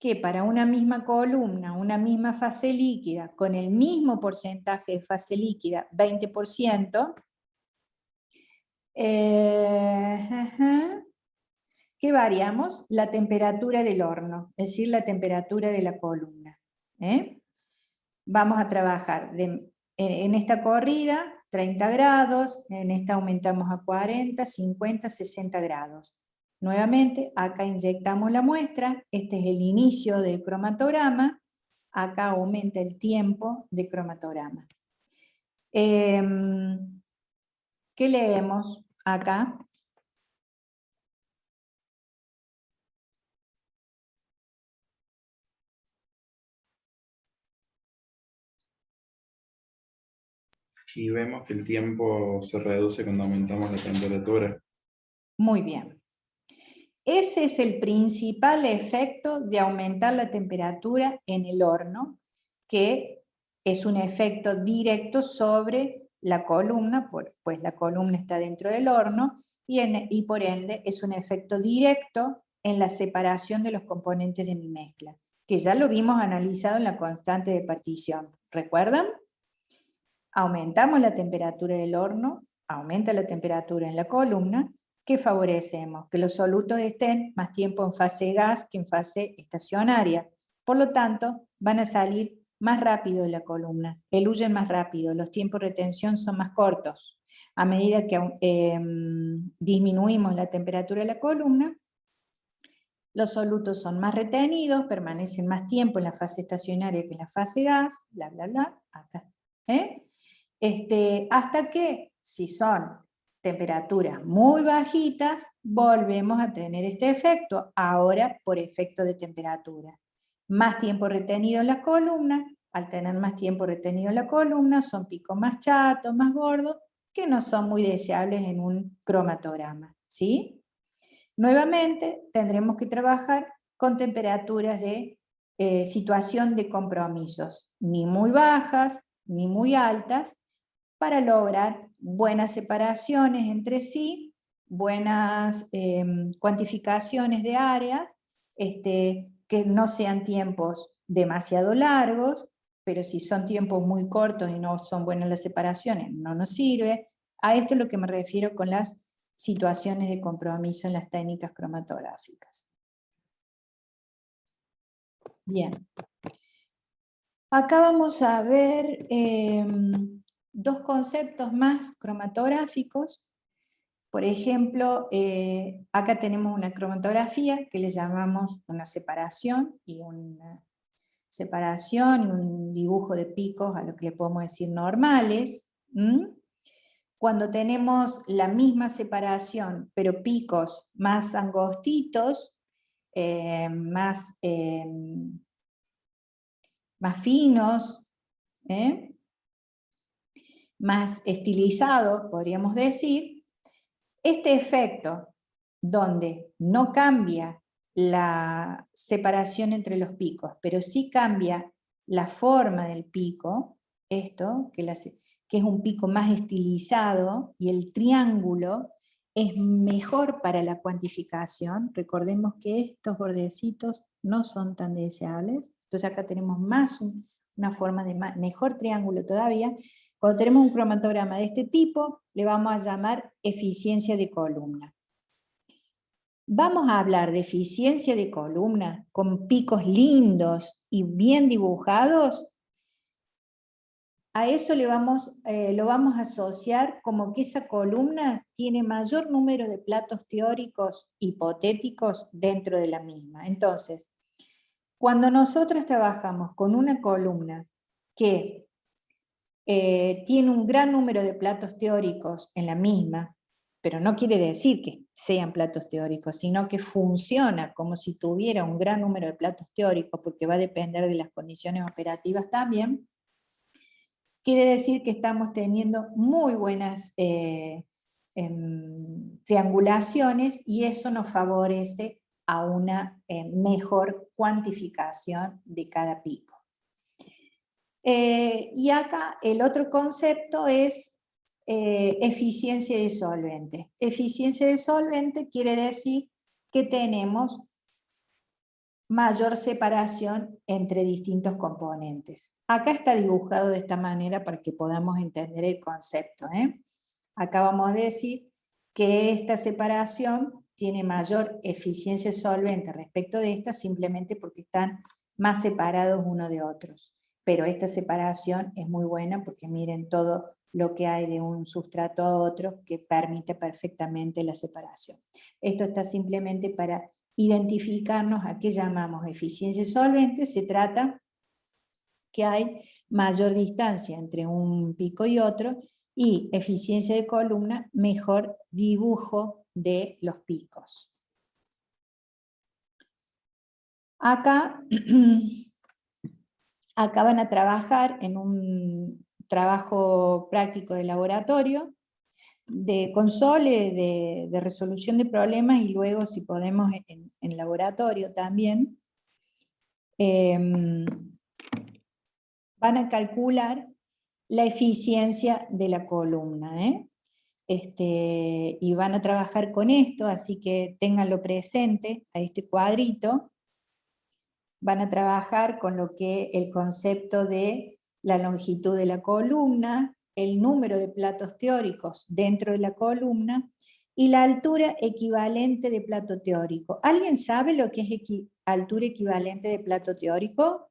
Speaker 1: que para una misma columna, una misma fase líquida, con el mismo porcentaje de fase líquida, 20%, ¿qué variamos? La temperatura del horno, es decir, la temperatura de la columna. Vamos a trabajar en esta corrida 30 grados, en esta aumentamos a 40, 50, 60 grados. Nuevamente, acá inyectamos la muestra, este es el inicio del cromatograma, acá aumenta el tiempo de cromatograma. ¿Qué leemos acá?
Speaker 3: Y vemos que el tiempo se reduce cuando aumentamos la temperatura.
Speaker 1: Muy bien. Ese es el principal efecto de aumentar la temperatura en el horno, que es un efecto directo sobre la columna, pues la columna está dentro del horno, y por ende es un efecto directo en la separación de los componentes de mi mezcla, que ya lo vimos analizado en la constante de partición. ¿Recuerdan? Aumentamos la temperatura del horno, aumenta la temperatura en la columna. ¿Qué favorecemos? Que los solutos estén más tiempo en fase gas que en fase estacionaria. Por lo tanto, van a salir más rápido de la columna, eluyen más rápido, los tiempos de retención son más cortos. A medida que disminuimos la temperatura de la columna, los solutos son más retenidos, permanecen más tiempo en la fase estacionaria que en la fase gas, bla, bla, bla, acá. Hasta que, si son temperaturas muy bajitas, volvemos a tener este efecto, ahora por efecto de temperatura. Más tiempo retenido en la columna, al tener más tiempo retenido en la columna, son picos más chatos, más gordos, que no son muy deseables en un cromatograma, ¿sí? Nuevamente, tendremos que trabajar con temperaturas de situación de compromisos, ni muy bajas, ni muy altas, para lograr buenas separaciones entre sí, buenas cuantificaciones de áreas, que no sean tiempos demasiado largos, pero si son tiempos muy cortos y no son buenas las separaciones, no nos sirve. A esto es lo que me refiero con las situaciones de compromiso en las técnicas cromatográficas. Bien. Acá vamos a ver dos conceptos más cromatográficos. Por ejemplo, acá tenemos una cromatografía que le llamamos una separación y un dibujo de picos a lo que le podemos decir normales. Cuando tenemos la misma separación, pero picos más angostitos, más finos, más estilizados, podríamos decir, este efecto donde no cambia la separación entre los picos, pero sí cambia la forma del pico, esto, que es un pico más estilizado, y el triángulo es mejor para la cuantificación. Recordemos que estos bordecitos no son tan deseables, entonces acá tenemos más una forma de mejor triángulo todavía. Cuando tenemos un cromatograma de este tipo, le vamos a llamar eficiencia de columna. Vamos a hablar de eficiencia de columna con picos lindos y bien dibujados. A eso lo vamos a asociar como que esa columna tiene mayor número de platos teóricos hipotéticos dentro de la misma. Entonces, cuando nosotros trabajamos con una columna que tiene un gran número de platos teóricos en la misma, pero no quiere decir que sean platos teóricos, sino que funciona como si tuviera un gran número de platos teóricos, porque va a depender de las condiciones operativas también. Quiere decir que estamos teniendo muy buenas triangulaciones, y eso nos favorece a una mejor cuantificación de cada pico. Y acá el otro concepto es eficiencia de solvente. Eficiencia de solvente quiere decir que tenemos mayor separación entre distintos componentes. Acá está dibujado de esta manera para que podamos entender el concepto. Acá vamos a decir que esta separación tiene mayor eficiencia solvente respecto de esta, simplemente porque están más separados uno de otros. Pero esta separación es muy buena porque miren todo lo que hay de un sustrato a otro que permite perfectamente la separación. Esto está simplemente para identificarnos a qué llamamos eficiencia solvente. Se trata que hay mayor distancia entre un pico y otro, y eficiencia de columna, mejor dibujo de los picos. Acá van a trabajar en un trabajo práctico de laboratorio, de console, de resolución de problemas, y luego si podemos en laboratorio también. Van a calcular la eficiencia de la columna, y van a trabajar con esto, así que ténganlo presente a este cuadrito. Van a trabajar con lo que el concepto de la longitud de la columna, el número de platos teóricos dentro de la columna, y la altura equivalente de plato teórico. ¿Alguien sabe lo que es altura equivalente de plato teórico?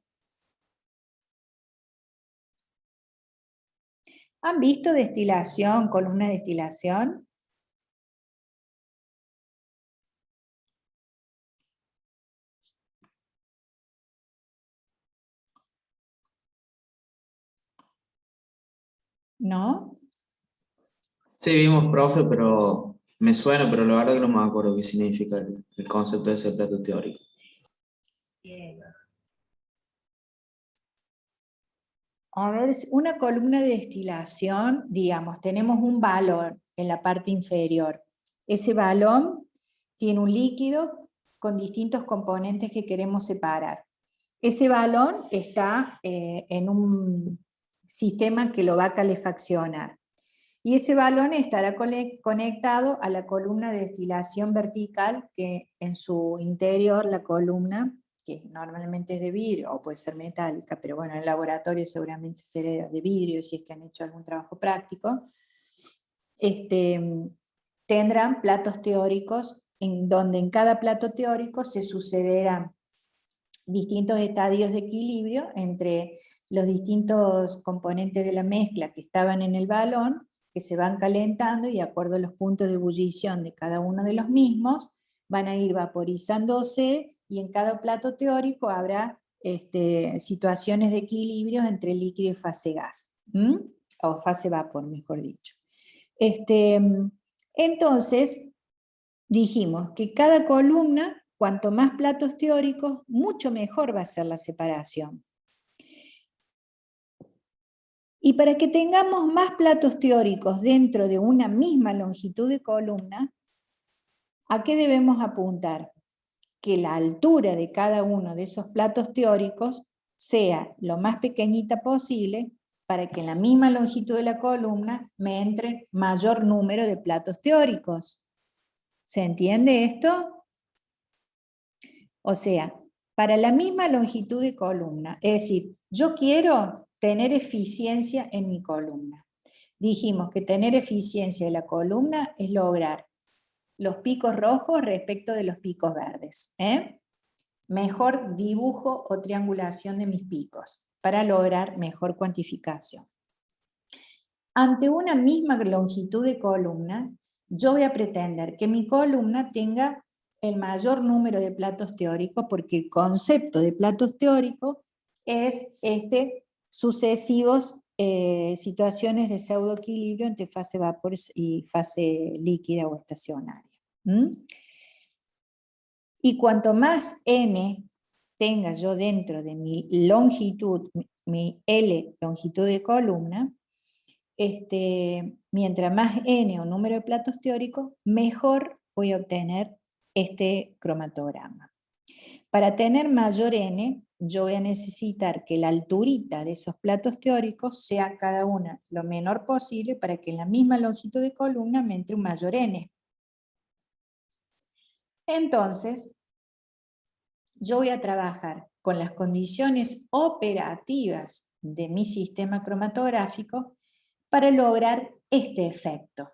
Speaker 1: ¿Han visto destilación, columna de destilación? ¿No?
Speaker 6: Sí, vimos, profe, pero me suena, pero la verdad que no me acuerdo qué significa el concepto de ese plato teórico.
Speaker 1: A ver, una columna de destilación, digamos, tenemos un balón en la parte inferior. Ese balón tiene un líquido con distintos componentes que queremos separar. Ese balón está en un sistema que lo va a calefaccionar. Y ese balón estará conectado a la columna de destilación vertical, que en su interior la columna, que normalmente es de vidrio, o puede ser metálica, pero bueno, en el laboratorio seguramente será de vidrio, si es que han hecho algún trabajo práctico, tendrán platos teóricos, en donde en cada plato teórico se sucederán distintos estadios de equilibrio entre los distintos componentes de la mezcla que estaban en el balón, que se van calentando, y de acuerdo a los puntos de ebullición de cada uno de los mismos, van a ir vaporizándose, y en cada plato teórico habrá situaciones de equilibrio entre líquido y fase gas, o fase vapor, mejor dicho. Entonces, dijimos que cada columna, cuanto más platos teóricos, mucho mejor va a ser la separación. Y para que tengamos más platos teóricos dentro de una misma longitud de columna, ¿a qué debemos apuntar? Que la altura de cada uno de esos platos teóricos sea lo más pequeñita posible, para que en la misma longitud de la columna me entre mayor número de platos teóricos. ¿Se entiende esto? O sea, para la misma longitud de columna, es decir, yo quiero tener eficiencia en mi columna. Dijimos que tener eficiencia de la columna es lograr los picos rojos respecto de los picos verdes. Mejor dibujo o triangulación de mis picos, para lograr mejor cuantificación. Ante una misma longitud de columna, yo voy a pretender que mi columna tenga el mayor número de platos teóricos, porque el concepto de platos teóricos es sucesivos situaciones de pseudoequilibrio entre fase vapor y fase líquida o estacionaria. ¿Mm? Y cuanto más n tenga yo dentro de mi longitud, mi L longitud de columna, mientras más n o número de platos teóricos, mejor voy a obtener este cromatograma. Para tener mayor n, yo voy a necesitar que la alturita de esos platos teóricos sea cada una lo menor posible para que en la misma longitud de columna me entre un mayor n. Entonces, yo voy a trabajar con las condiciones operativas de mi sistema cromatográfico para lograr este efecto,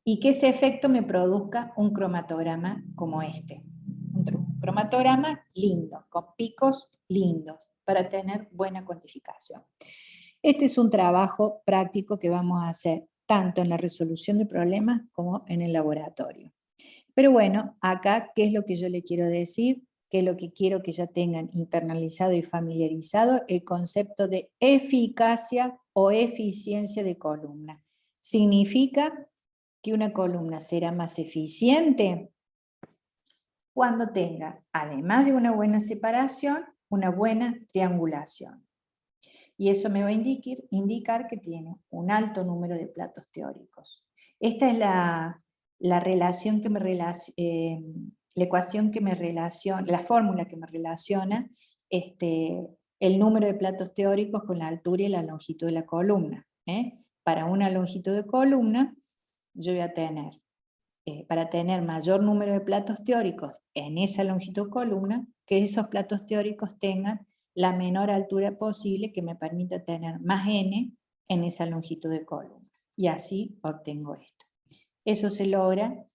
Speaker 1: y que ese efecto me produzca un cromatograma como este. Un cromatograma lindo, con picos lindos, para tener buena cuantificación. Este es un trabajo práctico que vamos a hacer tanto en la resolución de problemas como en el laboratorio. Pero bueno, acá, ¿qué es lo que yo le quiero decir? ¿Qué es lo que quiero que ya tengan internalizado y familiarizado? El concepto de eficacia o eficiencia de columna. Significa que una columna será más eficiente cuando tenga, además de una buena separación, una buena triangulación. Y eso me va a indicar que tiene un alto número de platos teóricos. Esta es la relación que me la ecuación que me relaciona, la fórmula que me relaciona el número de platos teóricos con la altura y la longitud de la columna. Para una longitud de columna, yo voy a tener, para tener mayor número de platos teóricos en esa longitud de columna, que esos platos teóricos tengan la menor altura posible que me permita tener más n en esa longitud de columna. Y así obtengo esto. Eso se logra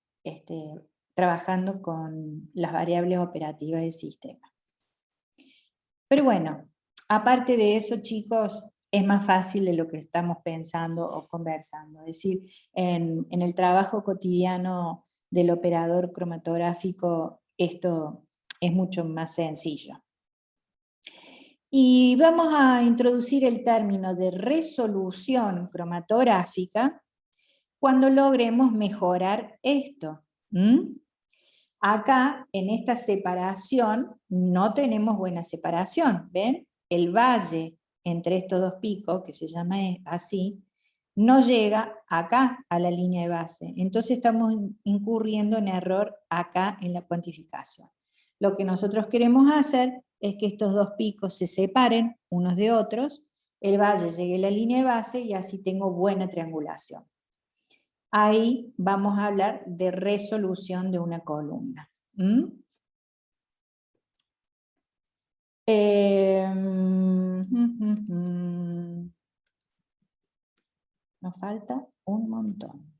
Speaker 1: trabajando con las variables operativas del sistema. Pero bueno, aparte de eso, chicos, es más fácil de lo que estamos pensando o conversando. Es decir, en el trabajo cotidiano del operador cromatográfico, esto es mucho más sencillo. Y vamos a introducir el término de resolución cromatográfica cuando logremos mejorar esto. Acá, en esta separación, no tenemos buena separación, ¿ven? El valle entre estos dos picos, que se llama así, no llega acá a la línea de base. Entonces estamos incurriendo en error acá en la cuantificación. Lo que nosotros queremos hacer es que estos dos picos se separen unos de otros, el valle llegue a la línea de base y así tengo buena triangulación. Ahí vamos a hablar de resolución de una columna. Nos falta un montón.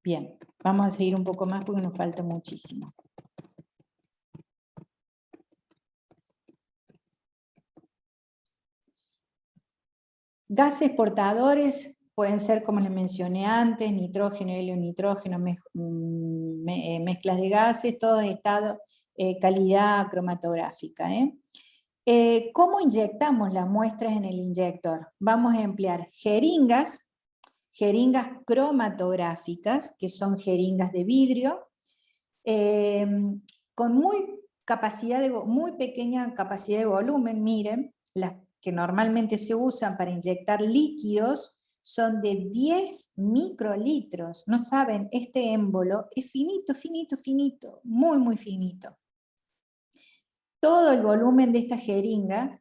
Speaker 1: Bien, vamos a seguir un poco más porque nos falta muchísimo. Gases portadores pueden ser, como les mencioné antes, nitrógeno, helio, nitrógeno, mezclas de gases, todo estado, calidad cromatográfica. ¿Cómo inyectamos las muestras en el inyector? Vamos a emplear jeringas cromatográficas, que son jeringas de vidrio, con muy pequeña capacidad de volumen. Miren, las que normalmente se usan para inyectar líquidos son de 10 microlitros. No saben, este émbolo es finito, finito, finito, muy, muy finito. Todo el volumen de esta jeringa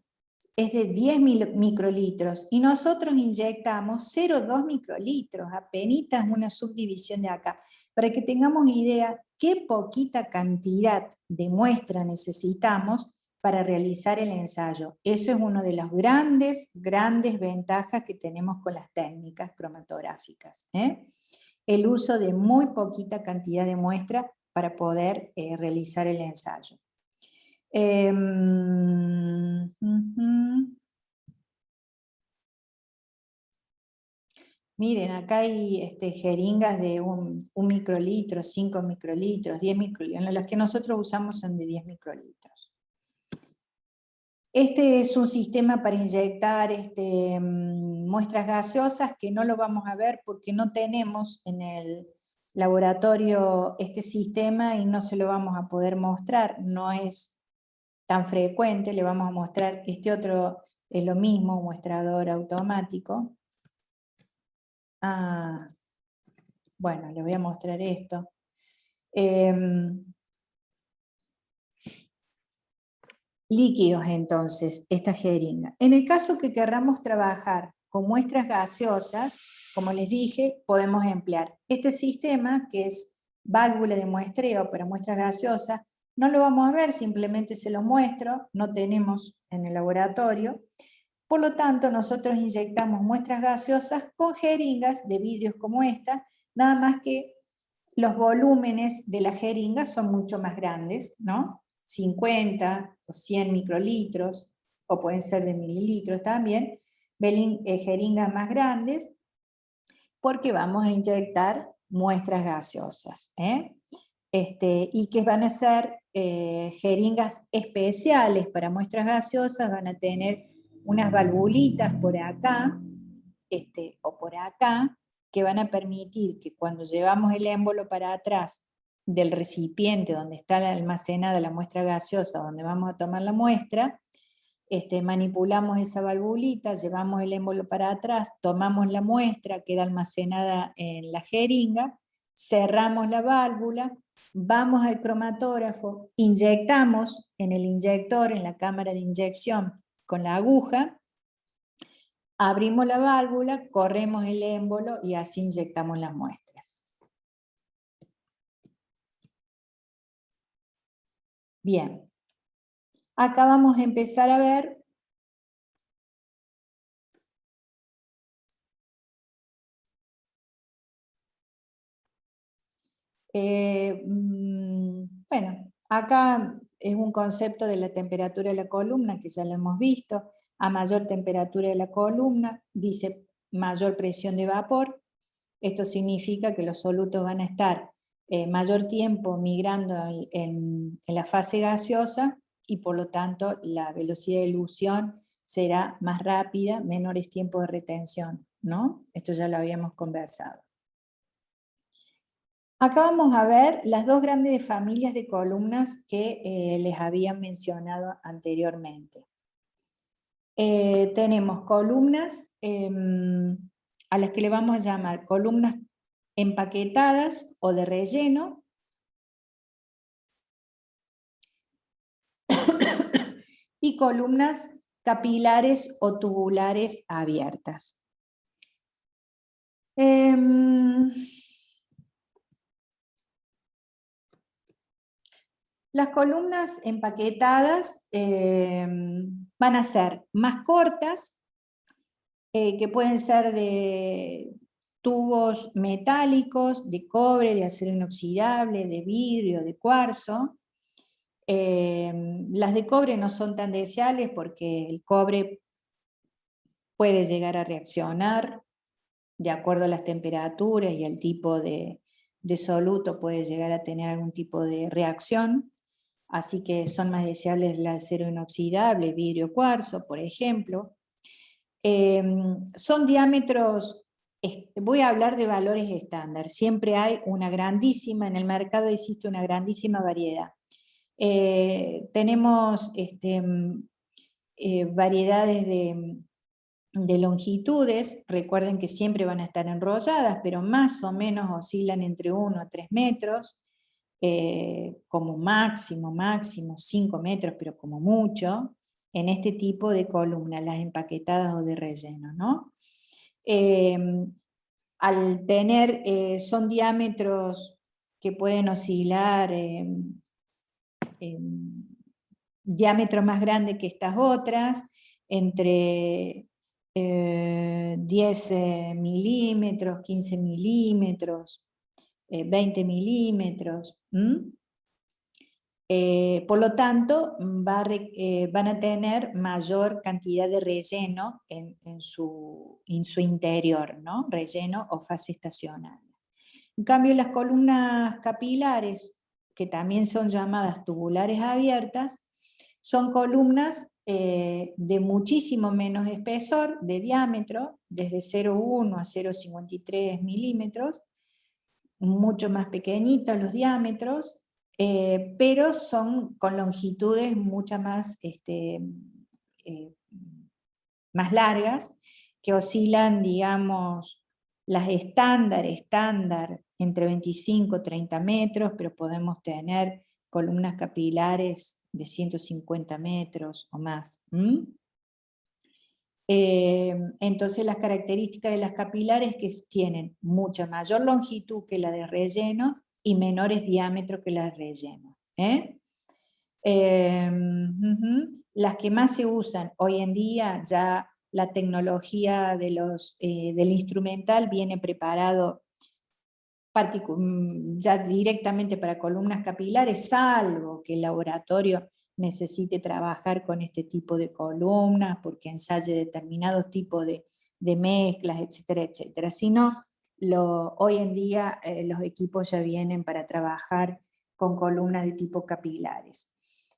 Speaker 1: es de 10 microlitros y nosotros inyectamos 0,2 microlitros, apenas una subdivisión de acá, para que tengamos idea qué poquita cantidad de muestra necesitamos para realizar el ensayo. Eso es una de las grandes ventajas que tenemos con las técnicas cromatográficas. El uso de muy poquita cantidad de muestra para poder realizar el ensayo. Miren, acá hay jeringas de un microlitro, 5 microlitros, 10 microlitros. Las que nosotros usamos son de 10 microlitros. Este es un sistema para inyectar muestras gaseosas que no lo vamos a ver porque no tenemos en el laboratorio este sistema y no se lo vamos a poder mostrar, no es tan frecuente. Le vamos a mostrar este otro, es lo mismo, muestrador automático. Bueno, le voy a mostrar esto. Líquidos entonces, esta jeringa. En el caso que querramos trabajar con muestras gaseosas, como les dije, podemos emplear este sistema que es válvula de muestreo para muestras gaseosas. No lo vamos a ver, simplemente se lo muestro, no tenemos en el laboratorio. Por lo tanto, nosotros inyectamos muestras gaseosas con jeringas de vidrios como esta, nada más que los volúmenes de la jeringa son mucho más grandes, ¿no? 50 o 100 microlitros, o pueden ser de mililitros también, jeringas más grandes, porque vamos a inyectar muestras gaseosas, y que van a ser jeringas especiales para muestras gaseosas, van a tener unas valvulitas por acá, o por acá, que van a permitir que cuando llevamos el émbolo para atrás del recipiente donde está almacenada la muestra gaseosa, donde vamos a tomar la muestra, manipulamos esa valvulita, llevamos el émbolo para atrás, tomamos la muestra, queda almacenada en la jeringa, cerramos la válvula, vamos al cromatógrafo, inyectamos en el inyector, en la cámara de inyección con la aguja, abrimos la válvula, corremos el émbolo y así inyectamos las muestras. Bien. Acá vamos a empezar a ver bueno, acá es un concepto de la temperatura de la columna que ya lo hemos visto. A mayor temperatura de la columna, dice mayor presión de vapor. Esto significa que los solutos van a estar mayor tiempo migrando en la fase gaseosa y por lo tanto la velocidad de elusión será más rápida, menores tiempos de retención, ¿no? Esto ya lo habíamos conversado. Acá vamos a ver las dos grandes familias de columnas que les había mencionado anteriormente. Tenemos columnas a las que le vamos a llamar columnas empaquetadas o de relleno, y columnas capilares o tubulares abiertas. Las columnas empaquetadas van a ser más cortas, que pueden ser de tubos metálicos, de cobre, de acero inoxidable, de vidrio, de cuarzo. Las de cobre no son tan deseables porque el cobre puede llegar a reaccionar de acuerdo a las temperaturas y el tipo de soluto, puede llegar a tener algún tipo de reacción. Así que son más deseables el acero inoxidable, vidrio, cuarzo, por ejemplo. Son diámetros, voy a hablar de valores estándar, siempre hay una grandísima, en el mercado existe una grandísima variedad. Tenemos variedades de longitudes, recuerden que siempre van a estar enrolladas, pero más o menos oscilan entre 1 a 3 metros, como máximo 5 metros, pero como mucho, en este tipo de columnas, las empaquetadas o de relleno, ¿no? Al tener, son diámetros que pueden oscilar, diámetro más grande que estas otras, entre 10 milímetros, 15 milímetros, 20 milímetros. Por lo tanto, van a tener mayor cantidad de relleno en su interior, ¿no? Relleno o fase estacionaria. En cambio, las columnas capilares, que también son llamadas tubulares abiertas, son columnas de muchísimo menos espesor, de diámetro, desde 0,1 a 0,53 milímetros, mucho más pequeñitos los diámetros, pero son con longitudes mucho más, más largas, que oscilan, digamos, las estándar entre 25 y 30 metros, pero podemos tener columnas capilares de 150 metros o más. Entonces las características de las capilares que tienen mucha mayor longitud que la de relleno y menores diámetros que la de relleno. Las que más se usan hoy en día, ya la tecnología de del instrumental viene preparado ya directamente para columnas capilares, salvo que el laboratorio necesite trabajar con este tipo de columnas, porque ensaye determinados tipos de mezclas, etcétera, etcétera. Si no, hoy en día los equipos ya vienen para trabajar con columnas de tipo capilares.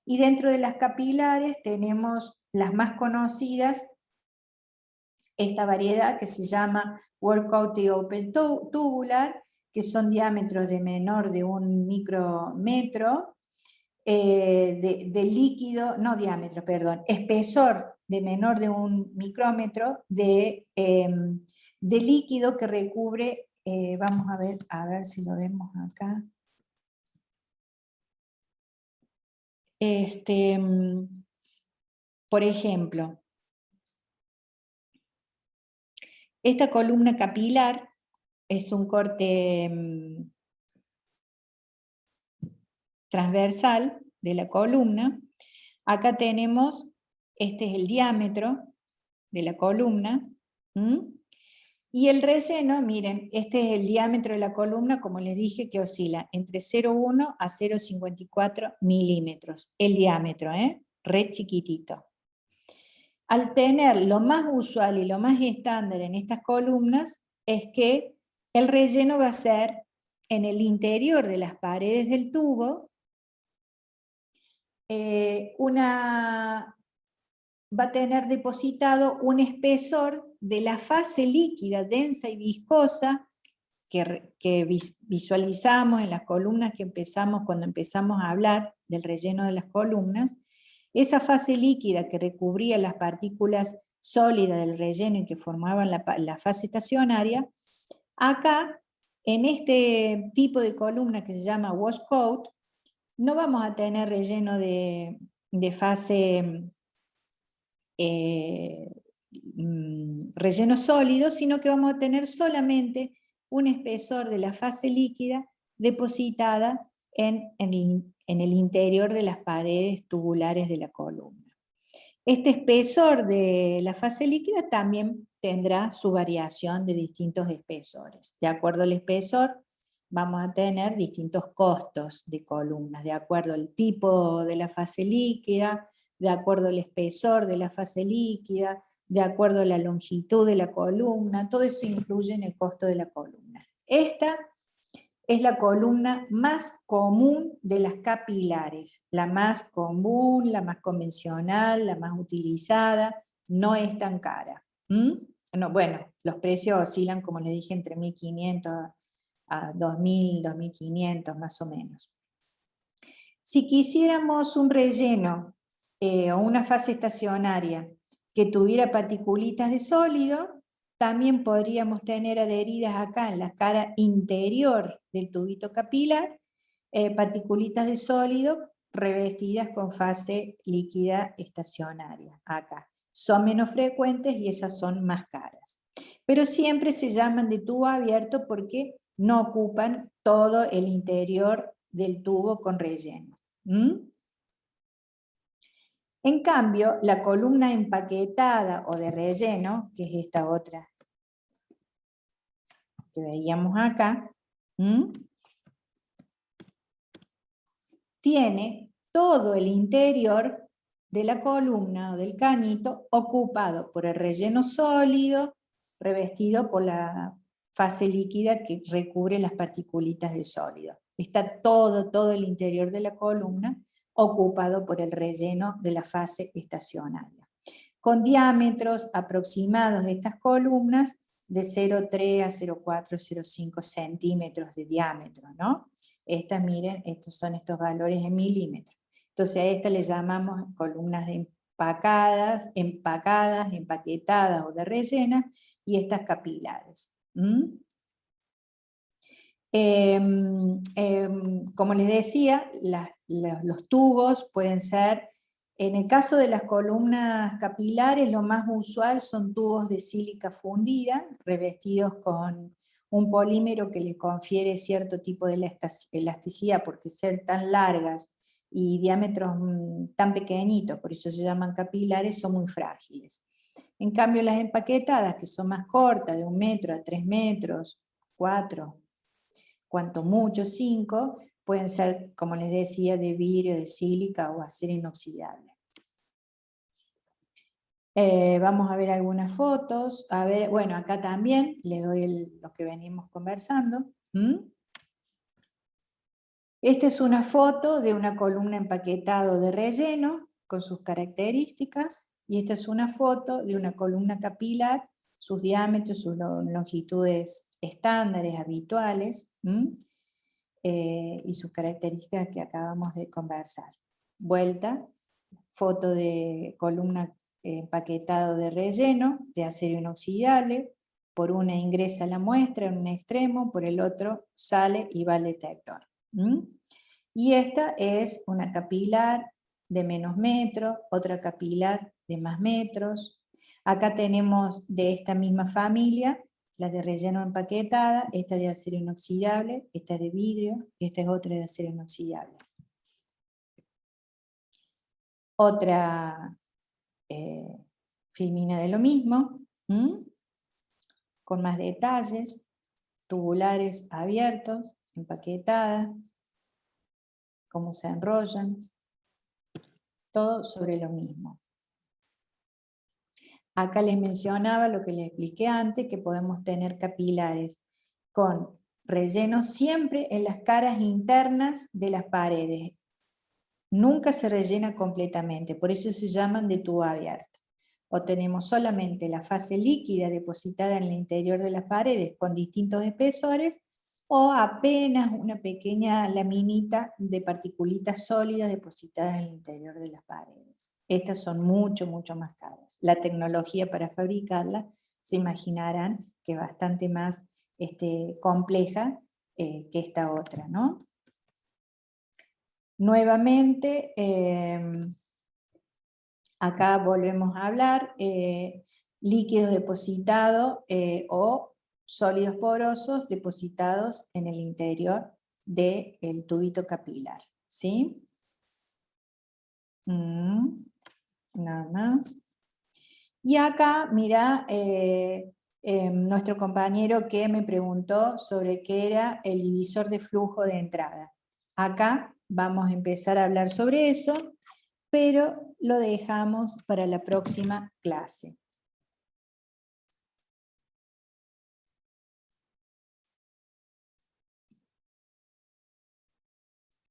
Speaker 1: Y dentro de las capilares tenemos las más conocidas, esta variedad que se llama Workout y Open Tubular, que son diámetros de menor de 1 micrómetro, de líquido, no diámetro, perdón, espesor de menor de 1 micrómetro de líquido que recubre, vamos a ver si lo vemos acá. Por ejemplo, esta columna capilar es un corte transversal de la columna. Acá tenemos, este es el diámetro de la columna, y el relleno, miren, este es el diámetro de la columna, como les dije, que oscila entre 0,1 a 0,54 milímetros, el diámetro, re chiquitito. Al tener lo más usual y lo más estándar en estas columnas, es que el relleno va a ser en el interior de las paredes del tubo, va a tener depositado un espesor de la fase líquida, densa y viscosa, que visualizamos en las columnas que cuando empezamos a hablar del relleno de las columnas. Esa fase líquida que recubría las partículas sólidas del relleno y que formaban la fase estacionaria, acá, en este tipo de columna que se llama wash coat, no vamos a tener relleno de fase relleno sólido, sino que vamos a tener solamente un espesor de la fase líquida depositada en el interior de las paredes tubulares de la columna. Este espesor de la fase líquida también tendrá su variación de distintos espesores. De acuerdo al espesor, vamos a tener distintos costos de columnas, de acuerdo al tipo de la fase líquida, de acuerdo al espesor de la fase líquida, de acuerdo a la longitud de la columna, todo eso influye en el costo de la columna. Esta es la columna más común de las capilares, la más común, la más convencional, la más utilizada, no es tan cara. No, bueno, los precios oscilan, como les dije, entre 1.500 a 2.000, 2.500 más o menos. Si quisiéramos un relleno o una fase estacionaria que tuviera particulitas de sólido, también podríamos tener adheridas acá en la cara interior del tubito capilar, particulitas de sólido revestidas con fase líquida estacionaria, acá. Son menos frecuentes y esas son más caras. Pero siempre se llaman de tubo abierto porque no ocupan todo el interior del tubo con relleno. En cambio, la columna empaquetada o de relleno, que es esta otra que veíamos acá, tiene todo el interior de la columna o del cañito ocupado por el relleno sólido, revestido por la fase líquida que recubre las particulitas de sólido. Está todo el interior de la columna ocupado por el relleno de la fase estacionaria. Con diámetros aproximados de estas columnas de 0,3 a 0,4, 0,5 centímetros de diámetro, ¿no? Estas, miren, estos son estos valores en milímetros. Entonces a estas le llamamos columnas de empaquetadas o de rellenas, y estas capilares. Como les decía, los tubos pueden ser, en el caso de las columnas capilares, lo más usual son tubos de sílica fundida, revestidos con un polímero que les confiere cierto tipo de elasticidad, porque ser tan largas y diámetros tan pequeñitos, por eso se llaman capilares, son muy frágiles. En cambio las empaquetadas, que son más cortas, de 1 metro a 3 metros, 4, cuanto mucho 5, pueden ser, como les decía, de vidrio, de sílica o acero inoxidable. Vamos a ver algunas fotos. A ver, bueno, acá también les doy lo que venimos conversando. Esta es una foto de una columna empaquetado de relleno con sus características, y esta es una foto de una columna capilar, sus diámetros, sus longitudes estándares, habituales, y sus características que acabamos de conversar. Vuelta, foto de columna empaquetado de relleno, de acero inoxidable, por una ingresa la muestra en un extremo, por el otro sale y va al detector. Y esta es una capilar de menos metros, otra capilar de más metros. Acá tenemos de esta misma familia, la de relleno empaquetada, esta de acero inoxidable, esta de vidrio, esta es otra de acero inoxidable. Otra filmina de lo mismo, con más detalles, tubulares abiertos, empaquetadas, cómo se enrollan, todo sobre lo mismo. Acá les mencionaba lo que les expliqué antes, que podemos tener capilares con relleno siempre en las caras internas de las paredes. Nunca se rellena completamente, por eso se llaman de tubo abierto. O tenemos solamente la fase líquida depositada en el interior de las paredes con distintos espesores, o apenas una pequeña laminita de particulitas sólidas depositadas en el interior de las paredes. Estas son mucho, mucho más caras. La tecnología para fabricarlas, se imaginarán que es bastante más compleja que esta otra, ¿no? Nuevamente, acá volvemos a hablar, líquidos depositados o sólidos porosos depositados en el interior del tubito capilar, ¿sí? Nada más. Y acá, mira, nuestro compañero que me preguntó sobre qué era el divisor de flujo de entrada. Acá vamos a empezar a hablar sobre eso, pero lo dejamos para la próxima clase.